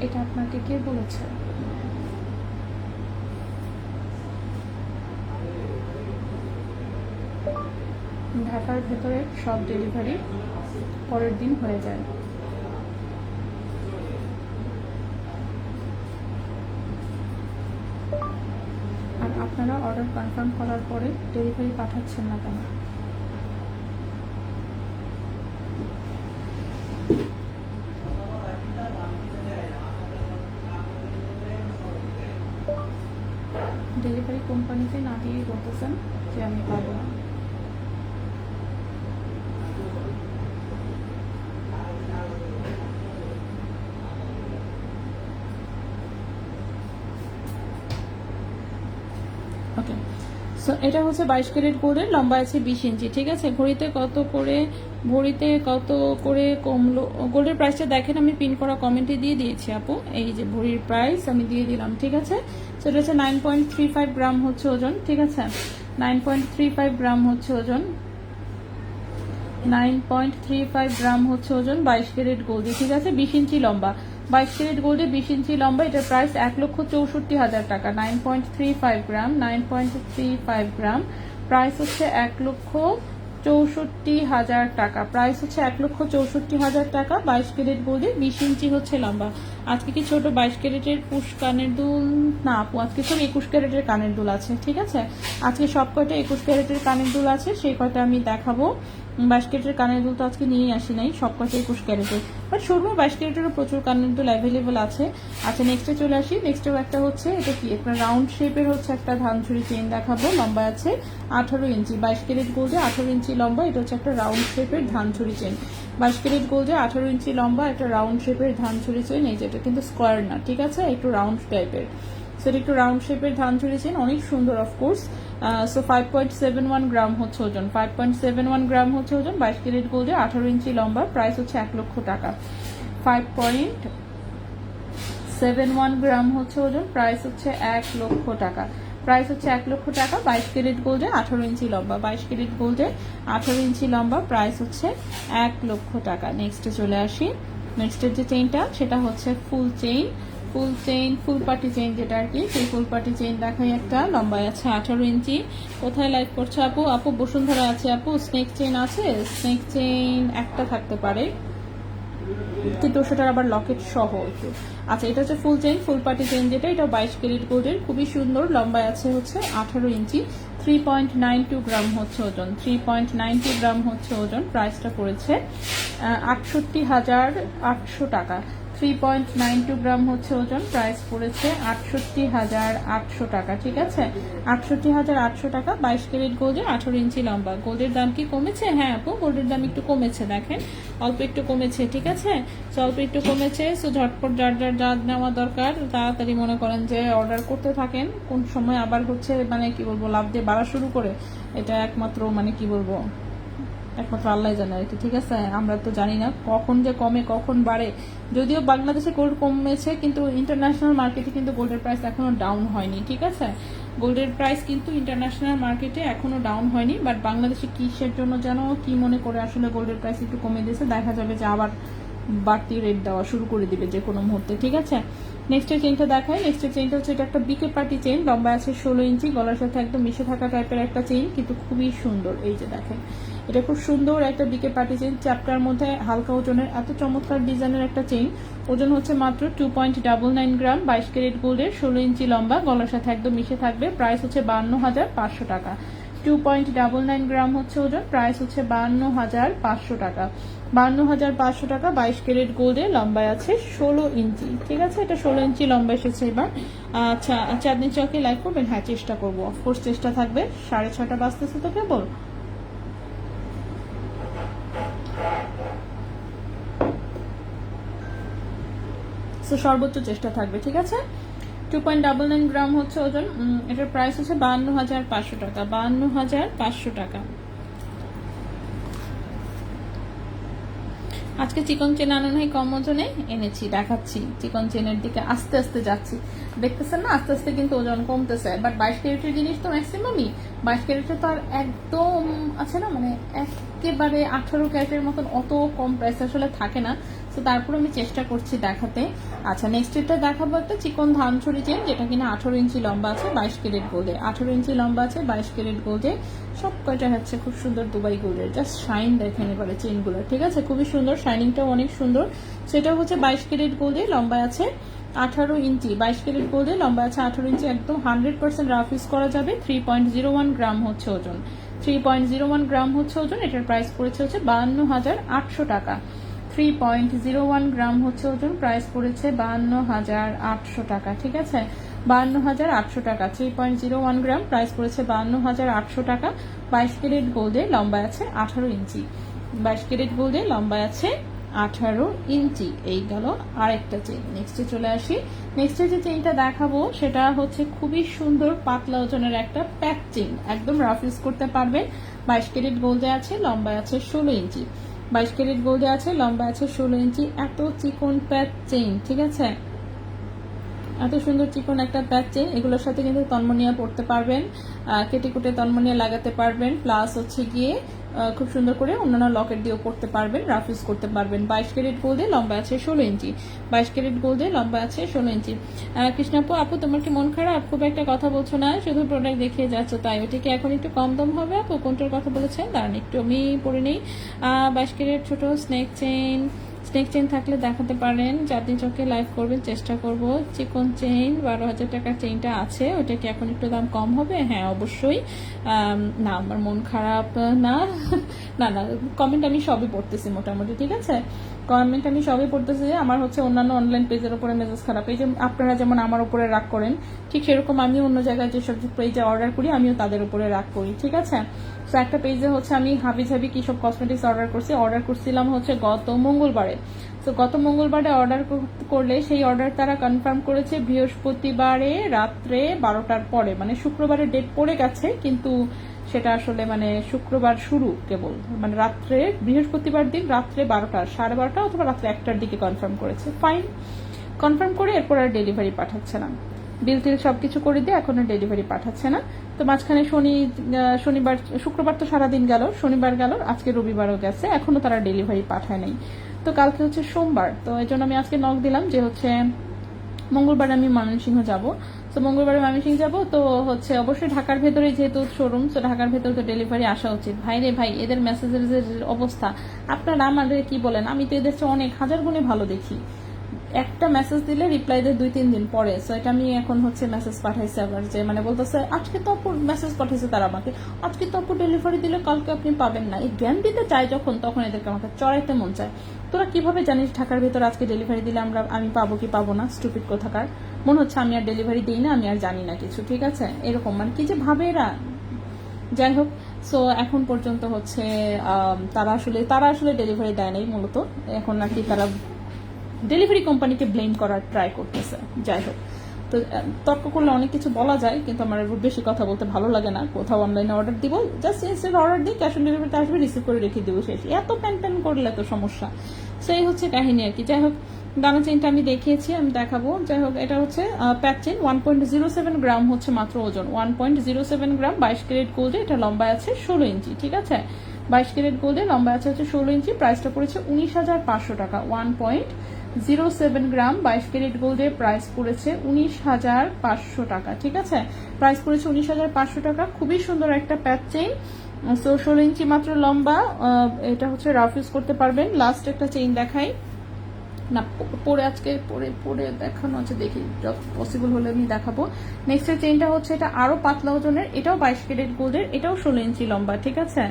এটা আপনাকে কে বলেছে? ঢাকার ভেতরে সব ডেলিভারি পরের দিন হয়ে যায়। আর আপনারা অর্ডার কনফার্ম করার পরে ডেলিভারি পাঠাচ্ছেন না কেন? ডেলিভারি কোম্পানিতে না দিয়ে বলতেছেন যে আমি পাবো না। ওকে, সো এটা হচ্ছে 22 ক্যারেট গোল্ডের, লম্বা আছে 20 ইঞ্চি, ঠিক আছে। ঘড়িতে কত করে কমলো গোল্ডের প্রাইসটা দেখেন, আমি পিন করা কমেন্টে দিয়ে দিয়েছি আপু, এই যে ভরির প্রাইস আমি দিয়ে দিলাম, ঠিক আছে। সো এটা হচ্ছে 9.35 গ্রাম হচ্ছে ওজন, ঠিক আছে, 9.35 গ্রাম হচ্ছে ওজন, 9.35 গ্রাম হচ্ছে ওজন 22 ক্যারেট গোল্ডে, ঠিক আছে। 20 ইঞ্চি লম্বা, 22 ক্যারেট গোল্ডে 20 ইঞ্চি লম্বা, এটার প্রাইস 1,64,000 টাকা। 9.35 গ্রাম, 9.35 গ্রাম, প্রাইস হচ্ছে 1,64,000 টাকা, প্রাইস হচ্ছে 1,64,000 টাকা। 22 ক্যারেট গোল্ডে 20 ইঞ্চি হচ্ছে লম্বা। আজকে কি ছোট 22 ক্যারেটের পুশ কানের দুল না আপু, আজকে সব 21 ক্যারেটের কানের দুল আছে, ঠিক আছে। আজকে সব কয়টা 21 ক্যারেটের কানের দুল আছে, সেই কয়টা আমি দেখাবো। 22 ক্যারেটের কানের দুল তো আজকে নিয়ে আসি নাই, সব কয়টা 21 ক্যারেটের, বাট সর্ব 22 ক্যারেটেরও প্রচুর কানের দুল অ্যাভেলেবল আছে। আচ্ছা নেক্সটে চলে আসি। নেক্সটেও একটা হচ্ছে, এটা কি একটা রাউন্ড শেপের হচ্ছে একটা ধানছড়ি চেইন দেখাবো, লম্বা আছে 18 ইঞ্চি, 22 ক্যারেট গোল্ডে 18 ইঞ্চি লম্বা, এটা হচ্ছে একটা রাউন্ড শেপের ধানছড়ি চেইন। 22 ক্যারেট গোল্ডে 18 ইঞ্চি লম্বা, একটা রাউন্ড শেপের ধানছড়ি চেইন, এই যেটা কিন্তু স্কোয়ার না, ঠিক আছে, একটু রাউন্ড টাইপের। সেটা একটু রাউন্ড শেপের ধানছড়ি চেইন, অনেক সুন্দর অফকোর্স। সো 5.71 গ্রাম হচ্ছে ওজন, 5.71 গ্রাম হচ্ছে ওজন, 22 ক্যারেট গোল্ডে 18 ইঞ্চি লম্বা, প্রাইস হচ্ছে 1 লক্ষ টাকা। 5.71 গ্রাম হচ্ছে ওজন, প্রাইস হচ্ছে 1 লক্ষ টাকা, প্রাইস হচ্ছে 1 লক্ষ টাকা। 22 ক্যারেট গোল্ডে 18 ইঞ্চি লম্বা, 22 ক্যারেট গোল্ডে 18 ইঞ্চি লম্বা, প্রাইস হচ্ছে 1 লক্ষ টাকা। নেক্সটে চলে আসি। নেক্সটের যে চেইনটা সেটা হচ্ছে ফুল চেইন, ফুল পার্টি চেইন যেটা আর কি, সেই ফুল পার্টি চেইন দেখাই একটা, লম্বায় আছে 18 ইঞ্চি। কোথায় লাইভ করছো আপু? আপু বসুন্ধরা আছে আপু। স্নেক চেইন আছে? স্নেক চেইন একটা থাকতে পারে, কিন্তু সেটার আবার লকেট সহ একটু। আচ্ছা এটা হচ্ছে ফুল চেইন, ফুল পার্টি চেইন যেটা, এটা 22 ক্যারেট গোল্ডের, খুবই সুন্দর, লম্বায় আছে হচ্ছে 18 ইঞ্চি, 3.92 গ্রাম হচ্ছে ওজন, 3.92 গ্রাম হচ্ছে ওজন, প্রাইসটা পড়েছে 68,800 টাকা। 3.92 গ্রাম হচ্ছে ওজন, প্রাইস পড়েছে 68,800 টাকা, ঠিক আছে, 68,800 টাকা। 22 ক্যারেট গোল্ডের 18 ইঞ্চি লম্বা। গোল্ডের দাম কি কমেছে? হ্যাঁ আপু, গোল্ডের দাম একটু কমেছে, দেখেন অল্প একটু কমেছে, ঠিক আছে, অল্প একটু কমেছে। সো ঝটপট যার যা নেওয়া দরকার তাড়াতাড়ি মনে করেন যে অর্ডার করতে থাকেন, কোন সময় আবার হচ্ছে মানে কি বলবো লাভ দিয়ে বাড়া শুরু করে, এটা একমাত্র মানে কি বলবো একমাত্র আল্লাহ জানে আর কি, ঠিক আছে, আমরা তো জানি না কখন যে কমে কখন বাড়ে। যদিও বাংলাদেশে গোল্ড কমেছে, কিন্তু ইন্টারন্যাশনাল মার্কেটে কিন্তু গোল্ডের প্রাইস এখনো ডাউন হয়নি, ঠিক আছে, গোল্ডের প্রাইস কিন্তু ইন্টারন্যাশনাল মার্কেটে এখনো ডাউন হয়নি, বাট বাংলাদেশে কিসের জন্য যেন কি মনে করে আসলে গোল্ডের প্রাইস একটু কমে দিয়েছে, দেখা যাবে যে আবার বাড়তি রেট দেওয়া শুরু করে দিবে যে কোনো মুহূর্তে, ঠিক আছে। নেক্সটের চেইনটা দেখায়। নেক্সটের চেইনটা হচ্ছে এটা একটা বিকে পার্টি চেইন, লম্বা আছে 16 ইঞ্চি, গলার সাথে একদম মিশে থাকা টাইপের একটা চেইন, কিন্তু খুবই সুন্দর, এই যে দেখেন এটা খুব সুন্দর একটা বিকে পার্টি চেইন, চ্যাপ্টার মধ্যে হালকা ওজনের, এত চমৎকার ডিজাইনের একটা চেইন। ওজন হচ্ছে মাত্র 2.99 গ্রাম, 22 ক্যারেট গোল্ডের, 16 ইঞ্চি লম্বা, গলার সাথে একদম মিশে থাকবে। প্রাইস হচ্ছে 52,500 টাকা। 2.99 গ্রাম হচ্ছে ওজন, প্রাইস হচ্ছে 52,500 টাকা। 52,500 টাকা, 22 ক্যারেট গোল্ডে, লম্বায় আছে 16 ইঞ্চি। ঠিক আছে, এটা 16 ইঞ্চি লম্বা এসেছে এবার। আচ্ছা, চাঁদনি চকে লাইক করবেন? হ্যাঁ, চেষ্টা করবো, অফকোর্স চেষ্টা থাকবে। 6:30 বাজতেছে তো কেবল। সর্বোচ্চ চেষ্টা থাকবে, ঠিক আছে। 2.99 গ্রাম হচ্ছে ওজন, এটার প্রাইস হচ্ছে 52,500 টাকা। 52,500 টাকা। আজকে চিকন চেন আনো নাই, কম ওজনে এনেছি, দেখাচ্ছি। চিকন চেনের দিকে আস্তে আস্তে যাচ্ছি, দেখতেছেন না, আস্তে আস্তে কিন্তু ওজন কমতেছে। বাট 22 ক্যারেটের জিনিস তো ম্যাক্সিমামই, 22 ক্যারেটের তো আর একদম আছে না, মানে একেবারে 18 ক্যারেটের মতন অত কম প্রাইস আসলে থাকে না। তো তারপর আমি চেষ্টা করছি দেখাতে। আচ্ছা, নেক্সট এটা দেখাবো একটা চিকন ধানছড়ি চেন, যেটা কিনা 18 ইঞ্চি লম্বা আছে, 22 ক্যারেট গোল্ডে। 18 ইঞ্চি লম্বা আছে, 22 ক্যারেট গোল্ডে, সব কয়টা হচ্ছে খুব সুন্দর দুবাই গোল্ডের। জাস্ট শাইন দেখেন এবারে চেনগুলো, ঠিক আছে, খুবই সুন্দর, শাইনিংটাও অনেক সুন্দর। সেটা হচ্ছে 22 ক্যারেট গোল্ডে, লম্বা আছে 18 ইঞ্চি। 22 ক্যারেট গোল্ডে, লম্বা আছে 18 ইঞ্চি, একদম 100% রাফ ইউজ করা যাবে। 3.01 গ্রাম হচ্ছে ওজন। 3.01 গ্রাম হচ্ছে ওজন। এটার প্রাইস পড়েছে হচ্ছে 52,800 টাকা। 3.01 গ্রাম হচ্ছে ওজন, প্রাইস পড়েছে 52,800 টাকা। ঠিক আছে, 52,800 টাকা। 3.01 গ্রাম, প্রাইস পড়েছে 52,800 টাকা। 22 ক্যারেট গোল্ডে, লম্বা আছে 18 ইঞ্চি। 22 ক্যারেট গোল্ডে, লম্বা আছে 18 ইঞ্চি। এই গেল আরেকটা চেইন। নেক্সটে চলে আসি। নেক্সটে যে চেইনটা দেখাবো সেটা হচ্ছে খুবই সুন্দর পাতলা ওজনের একটা প্যাক চেইন, একদম রাফ ইউজ করতে পারবেন। 22 ক্যারেট গোল্ডে আছে, লম্বা আছে 16 ইঞ্চি। 22 ক্যারেট গোল্ডে আছে, লম্বা আছে 16 ইঞ্চি। এত চিকন প্যাক চেইন, ঠিক আছে, এত সুন্দর চিকন একটা প্যাক চেইন। এগুলোর সাথে কিন্তু তন্মনিয়া পড়তে পারবেন, কেটে কুটে তন্মনিয়া লাগাতে পারবেন, প্লাস হচ্ছে গিয়ে খুব সুন্দর করে অন্যান্য লকেট দিয়েও পড়তে পারবেন, রাফ ইউজ করতে পারবেন। 22 ক্যারেট গোল্ডে, লম্বা আছে 16 ইঞ্চি। 22 ক্যারেট গোল্ডে, লম্বা আছে 16 ইঞ্চি। কৃষ্ণাপু, আপু তোমার কি মন খারাপ? খুব একটা কথা বলছো না, শুধু প্রোডাক্ট দেখিয়ে যাচ্ছ, তাই ওটা কি এখন একটু কম দাম হবে? আপু কোনটার কথা বলেছেন? দাঁড়ান একটু আমি পড়ে নিই। 22 ক্যারেট ছোট স্নেক চেইন, স্নেক চেইন থাকলে দেখাতে পারেন, চাঁদনি চকে লাইভ করবেন, চেষ্টা করব। চিকন চেইন 12,000 টাকার চেইনটা আছে, ওটা কি এখন একটু দাম কম হবে? হ্যাঁ, অবশ্যই। না, আমার মন খারাপ না, না না, কমেন্ট আমি সবই পড়তেছি মোটামুটি, ঠিক আছে, কমেন্ট আমি সবই পড়তেছি। আমার হচ্ছে অন্যান্য অনলাইন পেজের উপরে মেজাজ খারাপ, এই যে আপনারা যেমন আমার উপরে রাগ করেন, ঠিক সেরকম আমি অন্য জায়গায় যেসব পেজে অর্ডার করি আমিও তাদের উপরে রাগ করি, ঠিক আছে। তো একটা পেজে হচ্ছে আমি হাবি কি সব কসমেটিক্স অর্ডার করছিলাম হচ্ছে গত মঙ্গলবারে। তো গত মঙ্গলবারে অর্ডার করলে সেই অর্ডার তারা কনফার্ম করেছে বৃহস্পতিবারে রাত্রে 12টার পরে, মানে শুক্রবারে ডেট পড়ে গেছে, কিন্তু সেটা আসলে মানে শুক্রবার শুরু কেবল, মানে রাত্রে বৃহস্পতিবার দিন রাত্রে 12টা, 12:30 অথবা রাত্রে 1টার দিকে কনফার্ম করেছে। ফাইন, কনফার্ম করে এরপর আর ডেলিভারি পাঠাচ্ছে না, বিল টিল সবকিছু করে দিয়ে এখনো ডেলিভারি পাঠাচ্ছে না। তো মাঝখানে শনিবার শুক্রবার তো সারাদিন গেল, শনিবার গেল, আজকে রবিবারও গেছে, এখনো তারা ডেলিভারি পাঠায় নাই। তো কালকে হচ্ছে সোমবার, তো এই জন্য আমি আজকে নক দিলাম যে হচ্ছে মঙ্গলবার আমি ময়মনসিংহ যাব। তো মঙ্গলবারে ময়মনসিংহ যাব, তো হচ্ছে অবশ্যই ঢাকার ভেতরে যেহেতু শোরুম, তো ঢাকার ভেতরে তো ডেলিভারি আসা উচিত। ভাই রে ভাই, এদের মেসেজের যে অবস্থা, আপনারা আমাদের কি বলেন, আমি তো এদের চেয়ে অনেক হাজার গুণে ভালো দেখি। একটা মেসেজ দিলে রিপ্লাই দেয় 2-3 দিন পরে। সো এটা আমি এখন হচ্ছে মেসেজ পাঠাইছে আবার, যে মানে বলতেছে আজকে তো আপু মেসেজ পাঠাইছে তারা আমাকে, আজকে তো আপু ডেলিভারি দিলে কালকে আপনি পাবেন না। এই জ্ঞান দিতে চায় যখন, তখন এদেরকে আমাকে চড়াইতে মন চায়। তোরা কিভাবে জানিস ঢাকার ভেতর আজকে ডেলিভারি দিলে আমি পাবো কি পাবো না? স্টুপিড কোথাকার, মনে হচ্ছে আমি আর ডেলিভারি দিই না, আমি আর জানি না কিছু, ঠিক আছে, এরকম মানে কি যে ভাবে এরা। যাই হোক, সো এখন পর্যন্ত হচ্ছে তারা আসলে ডেলিভারি দেয় নাই মূলত, এখন নাকি তারা ডেলিভারি কোম্পানিকে ব্লেম করার ট্রাই করতেছে। যাই হোক, তো তর্ক করলে অনেক কিছু বলা যায়, কিন্তু আমার বেশি কথা বলতে ভালো লাগে না। কোথাও অনলাইনে অর্ডার দিব, জাস্ট ইনস্টেড অর্ডার দিই, ক্যাশ অন ডেলিভারিতে আসবে, রিসিভ করে রেখে দেবো, শেষ। এত প্যান করলে তো সমস্যা। সেই হচ্ছে কাহিনী আর কি। যাই হোক, দানা চেইনটা আমি দেখিয়েছি, আমি দেখাবো। যাই হোক, এটা হচ্ছে প্যাক চেইন, 1.07 গ্রাম হচ্ছে মাত্র ওজন, 1.07 গ্রাম, 22 ক্যারেট গোল্ডে, এটা লম্বা আছে 16 ইঞ্চি, ঠিক আছে, 22 ক্যারেট গোল্ডে, লম্বা আছে হচ্ছে 16 ইঞ্চি। প্রাইসটা পড়েছে 19,500 টাকা। 1.07 গ্রাম 22 ক্যারেট গোল্ডের প্রাইস পড়েছে 19,500 টাকা, ঠিক আছে, প্রাইস পড়েছে 19,500 টাকা। খুবই সুন্দর একটা প্যাচ চেইন, সো 16 ইঞ্চি মাত্র লম্বা, এটা হচ্ছে রাফ ইউজ করতে পারবেন। লাস্ট একটা চেইন দেখাই না, পরে আজকে পরে দেখানো আছে, দেখি যত পসিবল হলে আমি দেখাবো। নেক্সট চেইনটা হচ্ছে এটা আরো পাতলা ওজনের, এটাও 22 ক্যারেট গোল্ডের, এটাও 16 ইঞ্চি লম্বা, ঠিক আছে।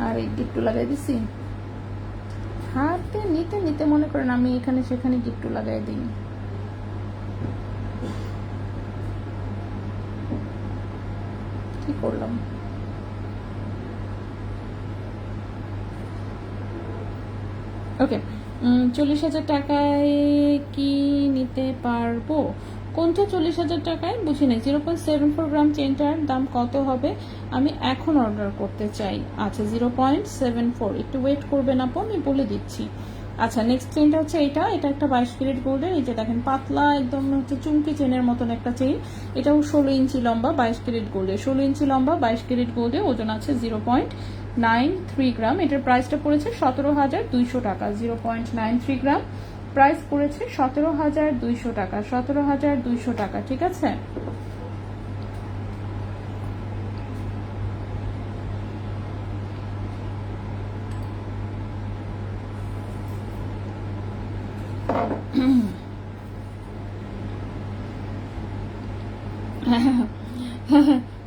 আর এই গিট্টু লাগাই দিছি হাতে, নিতে নিতে মনে করেন আমি এখানে সেখানে গিট্টু লাগাই দিই। কি করলাম, ওকে। 40,000 টাকায় কি নিতে পারবো? কোনটা 40,000 টাকায় বুঝি নাই। 0.74 গ্রাম চেনটার দাম কত হবে? আমি এখন অর্ডার করতে চাই। আচ্ছা 0.74, একটু ওয়েট করবেন আপু, আমি বলে দিচ্ছি। আচ্ছা নেক্সট চেনটা হচ্ছে এটা একটা 22 ক্যারেট গোল্ডের, এই যে দেখেন পাতলা একদম হচ্ছে চুমকি চেনের মতন একটা চেইন, এটাও 16 ইঞ্চি লম্বা 22 ক্যারেট গোল্ডের, 16 ইঞ্চি লম্বা 22 ক্যারেট গোল্ডে, ওজন আছে 0.93 গ্রাম। এটার প্রাইসটা পড়েছে 17,200 টাকা। 0.93 গ্রাম, প্রাইস পড়েছে 17,200 টাকা, 17,200 টাকা, ঠিক আছে।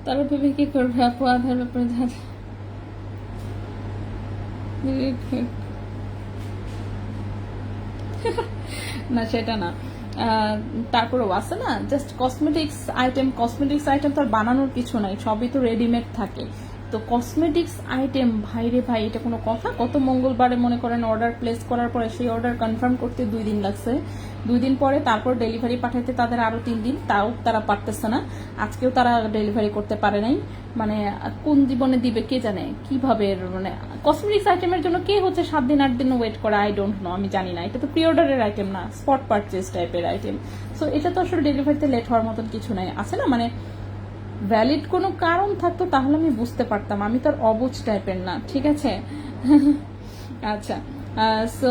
তারা ভেবে কি করবে আপু, আধার ব্যাপারে না সেটা না, তারপরেও আছে না জাস্ট কসমেটিক্স আইটেম তো আর বানানোর কিছু নাই, সবই তো রেডিমেড থাকে। তো কসমেটিক্স আইটেম ভাইরে ভাই, এটা কোনো কথা? কত মঙ্গলবারে মনে করেন অর্ডার প্লেস করার পরে সেই অর্ডার কনফার্ম করতে 2 দিন লাগছে, 2 দিন পরে তারপর ডেলিভারি পাঠাইতে তাদের আরো 3 দিন, তাও তারা পারতেছে না। আজকেও তারা ডেলিভারি করতে পারে নাই, মানে কোন জীবনে দিবে কে জানে কিভাবে। মানে কসমেটিক্স আইটেমের জন্য কে হচ্ছে 7 দিন 8 দিন ওয়েট করে, আই ডোন্ট নো, আমি জানি না। এটা তো প্রি অর্ডারের আইটেম না, স্পট পারচেজ টাইপের আইটেম। সো এটা তো আসলে ডেলিভারিতে লেট হওয়ার মতন কিছু নাই, আছে না মানে ভ্যালিড কোনো কারণ থাকতো তাহলে আমি বুঝতে পারতাম, আমি তো আর অবুঝ টাইপের না, ঠিক আছে। আচ্ছা সো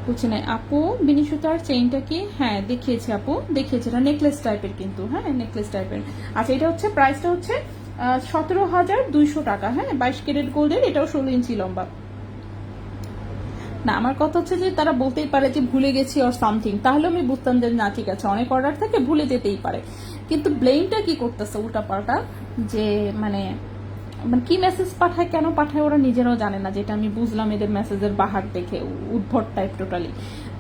বুঝছি না আপু, বিনি সুতার চেইনটা কি? হ্যাঁ দেখিয়েছি আপু, দেখিয়েছি, এটা নেকলেস টাইপের কিন্তু, হ্যাঁ নেকলেস টাইপের। আচ্ছা এটা হচ্ছে প্রাইসটা হচ্ছে 17,200 টাকা, হ্যাঁ 22 ক্যারেট গোল্ডের, এটাও 16 ইঞ্চি লম্বা। না আমার কথা হচ্ছে যে তারা বলতেই পারে যে ভুলে গেছি অর সামথিং, তাহলে আমি বুঝতাম যে না ঠিক আছে, অনেক অর্ডার থাকে ভুলে যেতেই পারে। কিন্তু ব্লেমটা কি করতেছে উল্টা পাল্টা, যে মানে কি মেসেজ পাঠায়, কেন পাঠায় ওরা নিজেরাও জানে না, যেটা আমি বুঝলাম এদের মেসেজের বাহার দেখে, উদ্ভট টাইপ টোটালি।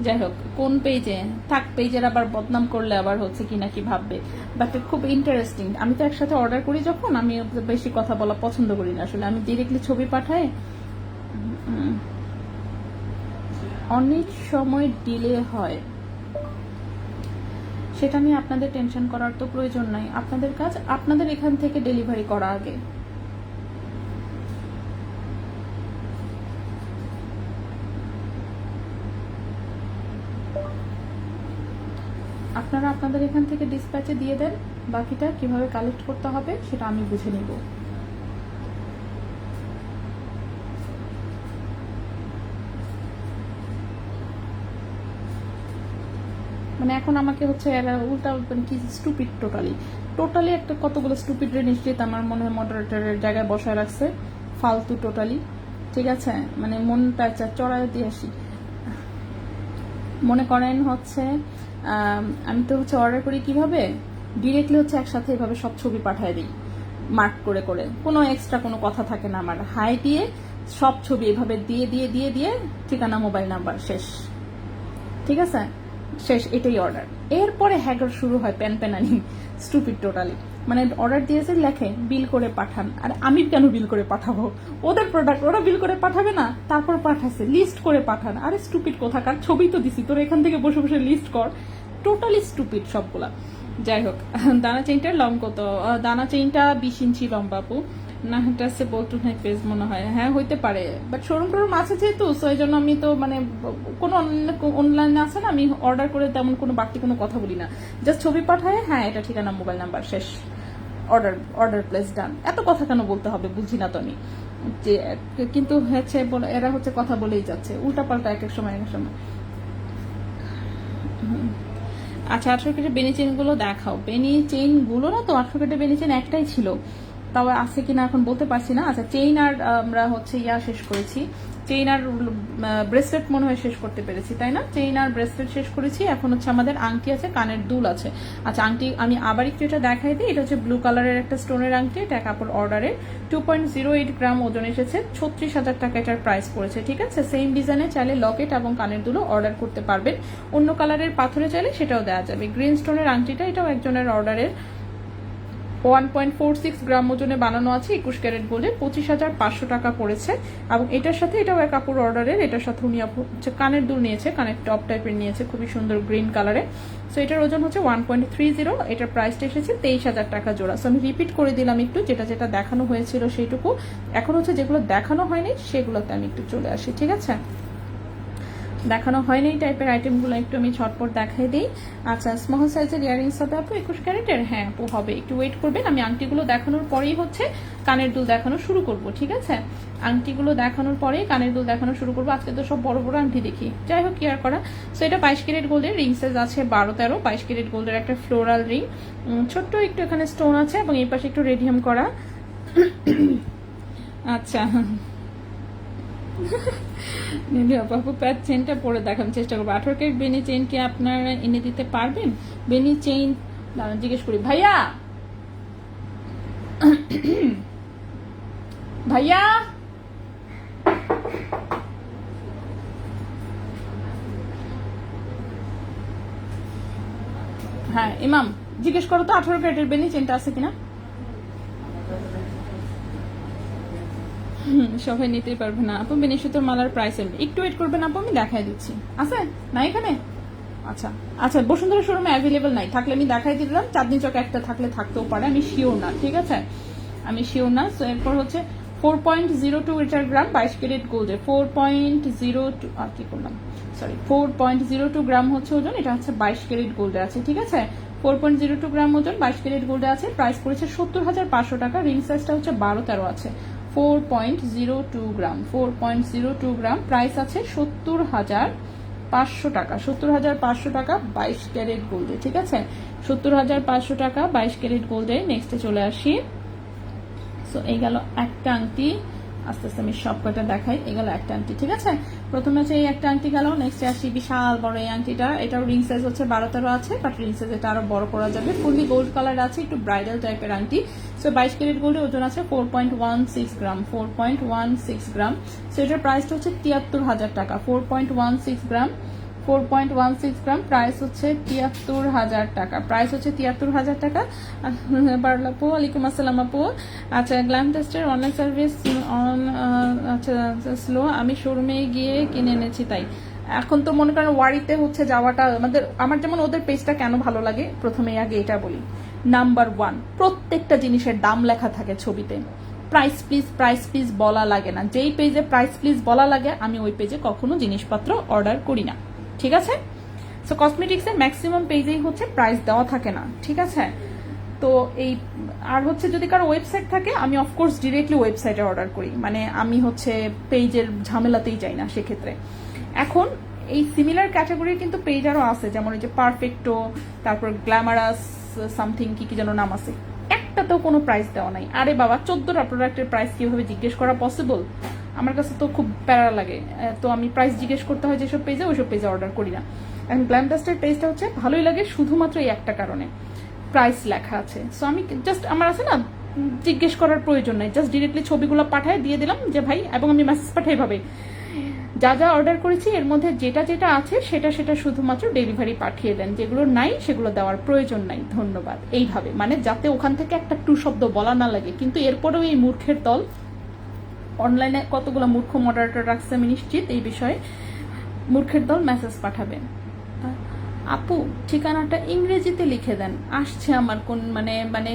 যাই হোক কোন পেজে থাক, পেজের আবার বদনাম করলে আবার হচ্ছে কি না কি ভাববে, বাট খুব ইন্টারেস্টিং। আমি তো একসাথে অর্ডার করি যখন, আমি বেশি কথা বলা পছন্দ করি না আসলে, আমি ডিরেক্টলি ছবি পাঠাই। অনেক সময় ডিলে হয়, সেটা নিয়ে আপনাদের টেনশন করার তো প্রয়োজন নাই, আপনাদের কাজ আপনাদের এখান থেকে ডেলিভারি করা আগে। আপনারা আপনাদের এখান থেকে ডিসপ্যাচে দিয়ে দেন, বাকিটা কিভাবে কালেক্ট করতে হবে সেটা আমি বুঝে নিব। মানে এখন আমাকে হচ্ছে এরা উল্টা কি স্টুপিড, টোটালি একটা কতগুলো স্টুপিড নিশ্চিত আমার মনে হয় মডারেটরের জায়গায় বসায় রাখছে, ফালতু টোটালি, ঠিক আছে। মানে মনটা চড়াই দিয়ে আসি। মনে করেন হচ্ছে আমি তো হচ্ছে অর্ডার করি কিভাবে, ডিরেক্টলি হচ্ছে একসাথে এভাবে সব ছবি পাঠিয়ে দিই মার্ক করে করে, কোনো এক্সট্রা কোনো কথা থাকে না আমার, হাই দিয়ে সব ছবি এভাবে দিয়ে দিয়ে দিয়ে দিয়ে ঠিকানা মোবাইল নাম্বার শেষ, ঠিক আছে শেষ, এটাই অর্ডার। এরপরে হ্যাগার শুরু হয় প্যানপ্যানানি, স্টুপিড টোটালি। মানে অর্ডার দিয়েছে লেখে বিল করে পাঠান, আর আমি কেন বিল করে পাঠাবো, ওদের প্রোডাক্ট ওরা বিল করে পাঠাবে না, তারপর পাঠাচ্ছে লিস্ট করে পাঠান। আরে স্টুপিড কোথাকার, ছবি তো দিছি তোর, এখান থেকে বসে বসে লিস্ট কর, টোটালি স্টুপিড সবগুলা। যাই হোক দানা চেইনটার লং কত? দানা চেইনটা 20 ইঞ্চি লম্বা আপু, না এটা হচ্ছে বলটু পেজ মনে হয়, হ্যাঁ হইতে পারে, বাট শোরুম টোরুম আছে যেহেতু, সো এই জন্য আমি তো মানে কোনো অনলাইনে আছে না, আমি অর্ডার করে তেমন কোনো বাড়তি কোনো কথা বলি না, জাস্ট ছবি পাঠায়, হ্যাঁ এটা ঠিকানা মোবাইল নাম্বার শেষ, অর্ডার প্লেস ডান। এত কথা কেন বলতে হবে বুঝি না তো আমি, যে কিন্তু হচ্ছে এরা হচ্ছে কথা বলেই যাচ্ছে উল্টাপাল্টা এক এক সময়। আচ্ছা 18 কেটে বেনি চেন গুলো দেখাও। বেনি চেইন গুলো না তো 18 কেটে বেনি চেন একটাই ছিল, তাও আছে কিনা এখন বলতে পারছি না। আচ্ছা চেইন আর আমরা হচ্ছে শেষ করেছি, চেইন আর ব্রেসলেট মনে হয় শেষ করতে পেরেছি, তাই না? চেইন আর ব্রেসলেট শেষ করেছি, এখন হচ্ছে আমাদের আংটি আছে, কানের দুল আছে। আচ্ছা আংটি আমি আবার একটু এটা দেখাই দিই। এটা হচ্ছে ব্লু কালারের একটা স্টোনের আংটি, এটা কাপড় অর্ডারে 2.08 গ্রাম ওজন এসেছে, 36,000 টাকা এটার প্রাইস পড়েছে। ঠিক আছে, সেম ডিজাইনে চাইলে লকেট এবং কানের দুলও অর্ডার করতে পারবেন। অন্য কালারের পাথরে চাইলে সেটাও দেওয়া যাবে। গ্রিন স্টোনের আংটিটা এটাও একজনের অর্ডারের 1.46 গ্রাম ওজনে বানানো আছে, 21 ক্যারেট গোল্ডের, 25,500 টাকা পড়েছে। এবং এটার সাথে এটাও এক কাপড় অর্ডারের, এটার সাথে উনি কানের দুল নিয়েছে, কানের টপ টাইপের নিয়েছে, খুবই সুন্দর গ্রিন কালারে। সো এটার ওজন হচ্ছে 1.30, এটার প্রাইসটা এসেছে 23,000 টাকা জোড়া। সো আমি রিপিট করে দিলাম একটু, যেটা যেটা দেখানো হয়েছিল সেইটুকু। এখন হচ্ছে যেগুলো দেখানো হয়নি সেগুলোতে আমি একটু চলে আসি। ঠিক আছে, দেখানো হয়নি এই টাইপের আইটেমগুলো একটু আমি ঝটপট দেখাই দিই। আচ্ছা স্মল সাইজের ইয়ারিংস হবে আপু 21 ক্যারেটের? হ্যাঁ আপু হবে, একটু ওয়েট করবেন। আমি আংটিগুলো দেখানোর পরেই হচ্ছে কানের দুল দেখানো শুরু করব। ঠিক আছে, আংটিগুলো দেখানোর পরেই কানের দুল দেখানো শুরু করবো। আজকে তো সব বড় বড় আংটি দেখি, যাই হোক কেয়ার করা। সো এটা 22 ক্যারেট গোল্ডের, রিং সাইজ আছে 12-13। 22 ক্যারেট গোল্ডের একটা ফ্লোরাল রিং, ছোট্ট একটু এখানে স্টোন আছে এবং এই পাশে একটু রেডিয়াম করা। আচ্ছা আপু প্যাচ চেনটা পরে দেখানোর চেষ্টা করবো। 18 ক্যারেট বেনি চেইন কি আপনারা এনে দিতে পারবেন? বেনি চেইন জিজ্ঞেস করি ভাইয়া, ভাইয়া হ্যাঁ ইমাম জিজ্ঞেস করো তো 18 ক্যারেটের বেনি চেনটা আছে কিনা। সবাই নিতেই পারবে না আপু। বেনি সুতোর মালার প্রাইস একটু ওয়েট করবেন আপু, আমি দেখাই দিচ্ছি। আছে না এখানে? আচ্ছা আচ্ছা, বসুন্ধরা শোরুমে অ্যাভেলেবল নাই, থাকলে আমি দেখাই দিলাম। চাঁদনি চক একটা থাকলে থাকতেও পারে, আমি শিওর না। ঠিক আছে, আমি শিওর না। সো এরপর হচ্ছে 4.02 লিটার গ্রাম 22 ক্যারেট গোল্ডে 4.02 কি করলাম, সরি 4.02 গ্রাম হচ্ছে ওজন। এটা হচ্ছে 22 ক্যারেট গোল্ডে আছে। ঠিক আছে, 4.02 গ্রাম ওজন 22 ক্যারেট গোল্ডে আছে। প্রাইস পড়েছে 70,500 টাকা। রিং সাইজটা হচ্ছে 12-13 আছে। 4.02 গ্রাম, 4.02 গ্রাম, প্রাইস আছে 70,500 টাকা। 70,500 টাকা 22 ক্যারেট গোল্ডে। ঠিক আছে, 70,500 টাকা 22 ক্যারেট গোল্ডে। নেক্সটে চলে আসি। সো এই গেল একটা আংটি, আস্তে আস্তে আমি সব কয়টা দেখাই। এই গেল একটা আংটি। ঠিক আছে, প্রথমে হচ্ছে এই একটা আংটি গেল। নেক্সটে আসি বিশাল বড় এই আংটিটা, এটাও রিং সাইজ হচ্ছে 12-13 আছে, বাট রিং সাইজ এটা আরো বড় করা যাবে। ফুললি গোল্ড কালার আছে, একটু ব্রাইডাল টাইপের আংটি। সো 22 ক্যারেট গোল্ডের ওজন আছে 4.16 গ্রাম, 4.16 গ্রাম। সো এটার প্রাইসটা হচ্ছে 73,000 টাকা। 4.16 গ্রাম, 4.16 গ্রাম, প্রাইস হচ্ছে 73,000 টাকা। প্রাইস হচ্ছে 73,000 টাকা। বারলা আপু ওয়ালাইকুম আসসালাম আপু। আচ্ছা গ্ল্যাম টেস্টের অনলাইন সার্ভিস অন, আচ্ছা স্লো, আমি শোরুমে গিয়ে কিনে এনেছি তাই। এখন তো মনে করেন ওয়ারিতে হচ্ছে যাওয়াটা আমার যেমন ওদের পেজটা কেন ভালো লাগে, প্রথমে আগে এটা বলি। নাম্বার 1, প্রত্যেকটা জিনিসের দাম লেখা থাকে ছবিতে। প্রাইস প্লিজ, প্রাইস প্লিজ বলা লাগে না। যেই পেজে প্রাইস প্লিজ বলা লাগে আমি ওই পেজে কখনো জিনিসপত্র অর্ডার করি না। ঠিক আছে, সো কসমেটিক্সের ম্যাক্সিমাম পেজেই হচ্ছে প্রাইস দেওয়া থাকে না। ঠিক আছে, তো এই আর হচ্ছে যদি কারো ওয়েবসাইট থাকে আমি অফকোর্স ডিরেক্টলি ওয়েবসাইটে অর্ডার করি, মানে আমি হচ্ছে পেজের ঝামেলাতেই যাই না সেক্ষেত্রে। এখন এই সিমিলার ক্যাটাগরির কিন্তু পেজ আরও আছে, যেমন এই যে পারফেক্টো, তারপর গ্ল্যামারাস সামথিং কি কি যেন নাম আছে, একটাতেও কোনো প্রাইস দেওয়া নাই। আরে বাবা 14টা প্রোডাক্টের প্রাইস কিভাবে জিজ্ঞেস করা পসিবল? আমার কাছে তো খুব প্যারা লাগে, তো আমি প্রাইস জিজ্ঞেস করতে হয় যেসব পেজে, ওইসব পেজে অর্ডার করি না। এখন গ্ল্যাম টেস্টের পেজটা হচ্ছে ভালোই লাগে শুধুমাত্র এই একটা কারণে, প্রাইস লেখা আছে। সো আমি জাস্ট আমার আছে না জিজ্ঞেস করার প্রয়োজন নাই, জাস্ট ডিরেক্টলি ছবিগুলো পাঠায় দিয়ে দিলাম যে ভাই, এবং আমি মেসেজ পাঠাই ভাবে যা যা অর্ডার করেছি এর মধ্যে যেটা যেটা আছে সেটা সেটা শুধুমাত্র ডেলিভারি পাঠিয়ে দেন, যেগুলো নাই সেগুলো দেওয়ার প্রয়োজন নাই, ধন্যবাদ, এইভাবে, মানে যাতে ওখান থেকে একটা টু শব্দ বলা না লাগে। কিন্তু এরপরেও এই মূর্খের দল অনলাইনে কতগুলো মূর্খ মডারেটর রাখছে আমি নিশ্চিত এই বিষয়ে, মূর্খের দল মেসেজ পাঠাবেন। আপু ঠিকানাটা ইংরেজিতে লিখে দেন, আসছে আমার কোন মানে মানে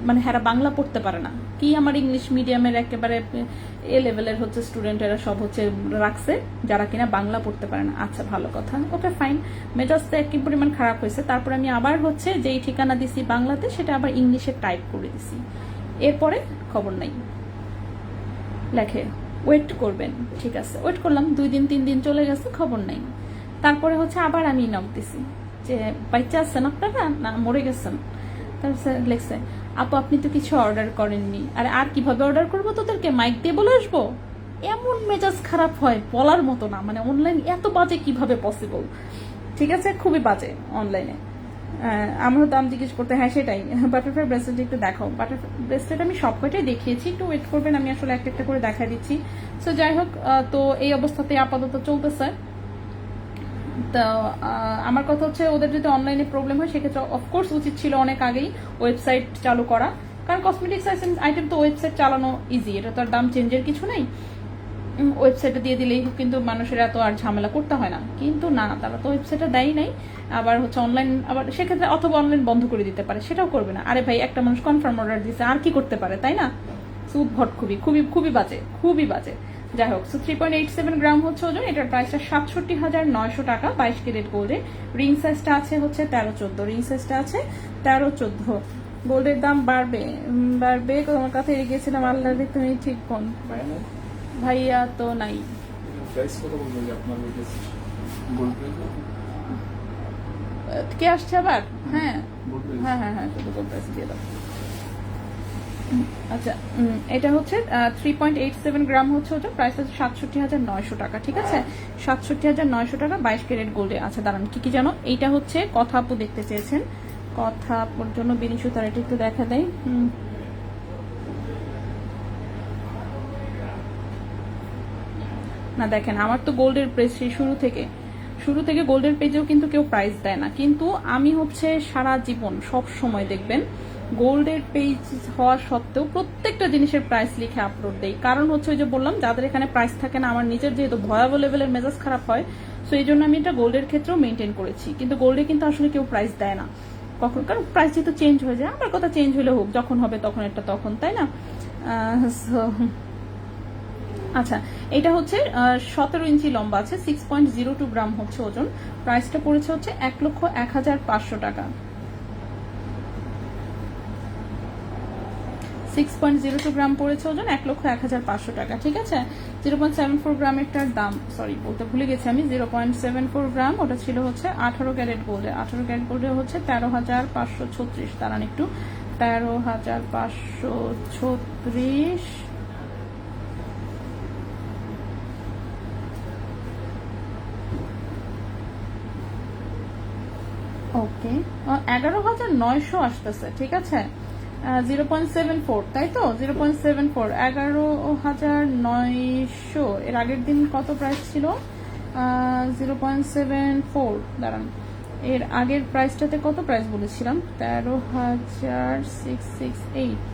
মানে হ্যাঁ বাংলা পড়তে পারে না কি, আমার ইংলিশ মিডিয়ামের একেবারে এ লেভেলের হচ্ছে স্টুডেন্টেরা সব হচ্ছে রাখছে যারা কিনা বাংলা পড়তে পারে না। আচ্ছা ভালো কথা, ওকে ফাইন, মেজাজটা একই পরিমাণ খারাপ হয়েছে। তারপর আমি আবার হচ্ছে যেই ঠিকানা দিছি বাংলাতে সেটা আবার ইংলিশে টাইপ করে দিছি, এরপরে খবর নাই লেখে ওয়েট করবেন। ঠিক আছে, ওয়েট করলাম, 2 দিন 3 দিন চলে গেছে, খবর নাই। তারপরে হচ্ছে আবার আমি নক দিছি, যে বাচ্চা আছেন আপনারা না মরে গেছেন। তারপর লেখছে আপু আপনি তো কিছু অর্ডার করেননি। আর কিভাবে অর্ডার করবো, তোদেরকে মাইক দিয়ে বলে আসবো? এমন মেজাজ খারাপ হয় বলার মতো না, মানে অনলাইন এত বাজে কিভাবে পসিবল। ঠিক আছে, খুবই বাজে অনলাইনে। আমারও দাম জিজ্ঞেস করতে, হ্যাঁ সেটাই। বাটারফ্লাই ব্রেসলেট একটু দেখাও। বাটারফ্লাই ব্রেসলেট আমি সব কয়টাই দেখিয়েছি, একটু ওয়েট করবেন, আমি আসলে একটা একটা করে দেখা দিচ্ছি। সো যাই হোক, তো এই অবস্থাতে আপাতত চলতেছে। তো আমার কথা হচ্ছে ওদের যদি অনলাইনে প্রবলেম হয় সেক্ষেত্রে অফকোর্স উচিত ছিল অনেক আগেই ওয়েবসাইট চালু করা, কারণ কসমেটিক্স আইটেম তো ওয়েবসাইট চালানো ইজি, এটা তো আর দাম চেঞ্জের কিছু নেই। ওয়েবসাইটে দিয়ে দিলেই কিন্তু মানুষের এত আর ঝামেলা করতে হয় না, কিন্তু না, তারা তো ওয়েবসাইটে দেয় নাই। আবার হচ্ছে অনলাইন, আবার সেক্ষেত্রে অথবা অনলাইন বন্ধ করে দিতে পারে, সেটাও করবে না। আরে ভাই, একটা মানুষ কনফার্ম অর্ডার দিচ্ছে, আর কি করতে পারে, তাই না? উদ্ভট, খুবই খুবই খুবই বাজে, খুবই বাজে। যাই হোক, সো 3.87 গ্রাম হচ্ছে ওজন, এটার প্রাইসটা 67,900 টাকা 22 ক্যারেট গোল্ডে। রিং সাইজটা আছে হচ্ছে 13-14, রিং সাইজটা আছে 13-14। গোল্ডের দাম বাড়বে বাড়বে, তোমার কথা এড়ে গেছিলাম, আল্লাহ তুমি ঠিক কোন ভাইয়া তো নাই। কে আসছে আবার? হ্যাঁ হ্যাঁ হ্যাঁ হ্যাঁ, শুধু গোল্ড প্রাইস দিয়ে দাও। আচ্ছা, এটা হচ্ছে 3.87 গ্রাম হচ্ছে ওটা, প্রাইস হচ্ছে 67,900 টাকা। ঠিক আছে, 67,900 টাকা 22 ক্যারেট গোল্ডে। আচ্ছা দাঁড়ান, কি জানো, এইটা হচ্ছে কথা আপু দেখতে চেয়েছেন, কথা আপুর জন্য বিনিশু তার এটা একটু দেখা দেয়। না দেখেন, আমার তো গোল্ডের প্রাইস শুরু থেকে গোল্ডের পেজেও কিন্তু কেউ প্রাইস দেয় না, কিন্তু আমি হচ্ছে সারা জীবন সব সময় দেখবেন গোল্ডের পেজ হওয়া সত্ত্বেও প্রত্যেকটা জিনিসের প্রাইস লিখে আপলোড দেই। কারণ হচ্ছে ওই যে বললাম, যাদের এখানে প্রাইস থাকে না, আমার নিজের যেহেতু ভয়াবহ লেভেলের মেজাজ খারাপ হয়, সো এই জন্য আমি এটা গোল্ডের ক্ষেত্রেও মেনটেন করেছি। কিন্তু গোল্ডে কিন্তু আসলে কেউ প্রাইস দেয় না কখন, কারণ প্রাইস যেহেতু চেঞ্জ হয়ে যায়। আমার কথা চেঞ্জ হলে হোক, যখন হবে তখন এটা তখন, তাই না? আচ্ছা, এটা হচ্ছে 17 ইঞ্চি লম্বা আছে, 6.02 গ্রাম হচ্ছে ওজন, প্রাইসটা পড়েছে হচ্ছে 1,01,500 টাকা। 6.02 গ্রাম পড়েছে ওজন, 1,01,500 টাকা। ঠিক আছে, 0.74 গ্রামেরটার দাম, সরি বলতে ভুলে গেছি আমি, 0.74 গ্রাম ওটা ছিল হচ্ছে 18 ক্যারেট গোল্ডে। 18 ক্যারেট গোল্ডে হচ্ছে 13,536, দাঁড়ান একটু, 13,536 ওকে, 11,900 আসতেছে। ঠিক আছে, 0.74, তাই তো, 0.74, 11,900। এর আগের দিন কত প্রাইস ছিল? 0.74, দাঁড়ান, এর আগের প্রাইসটাতে কত প্রাইস বলেছিলাম? 13,668,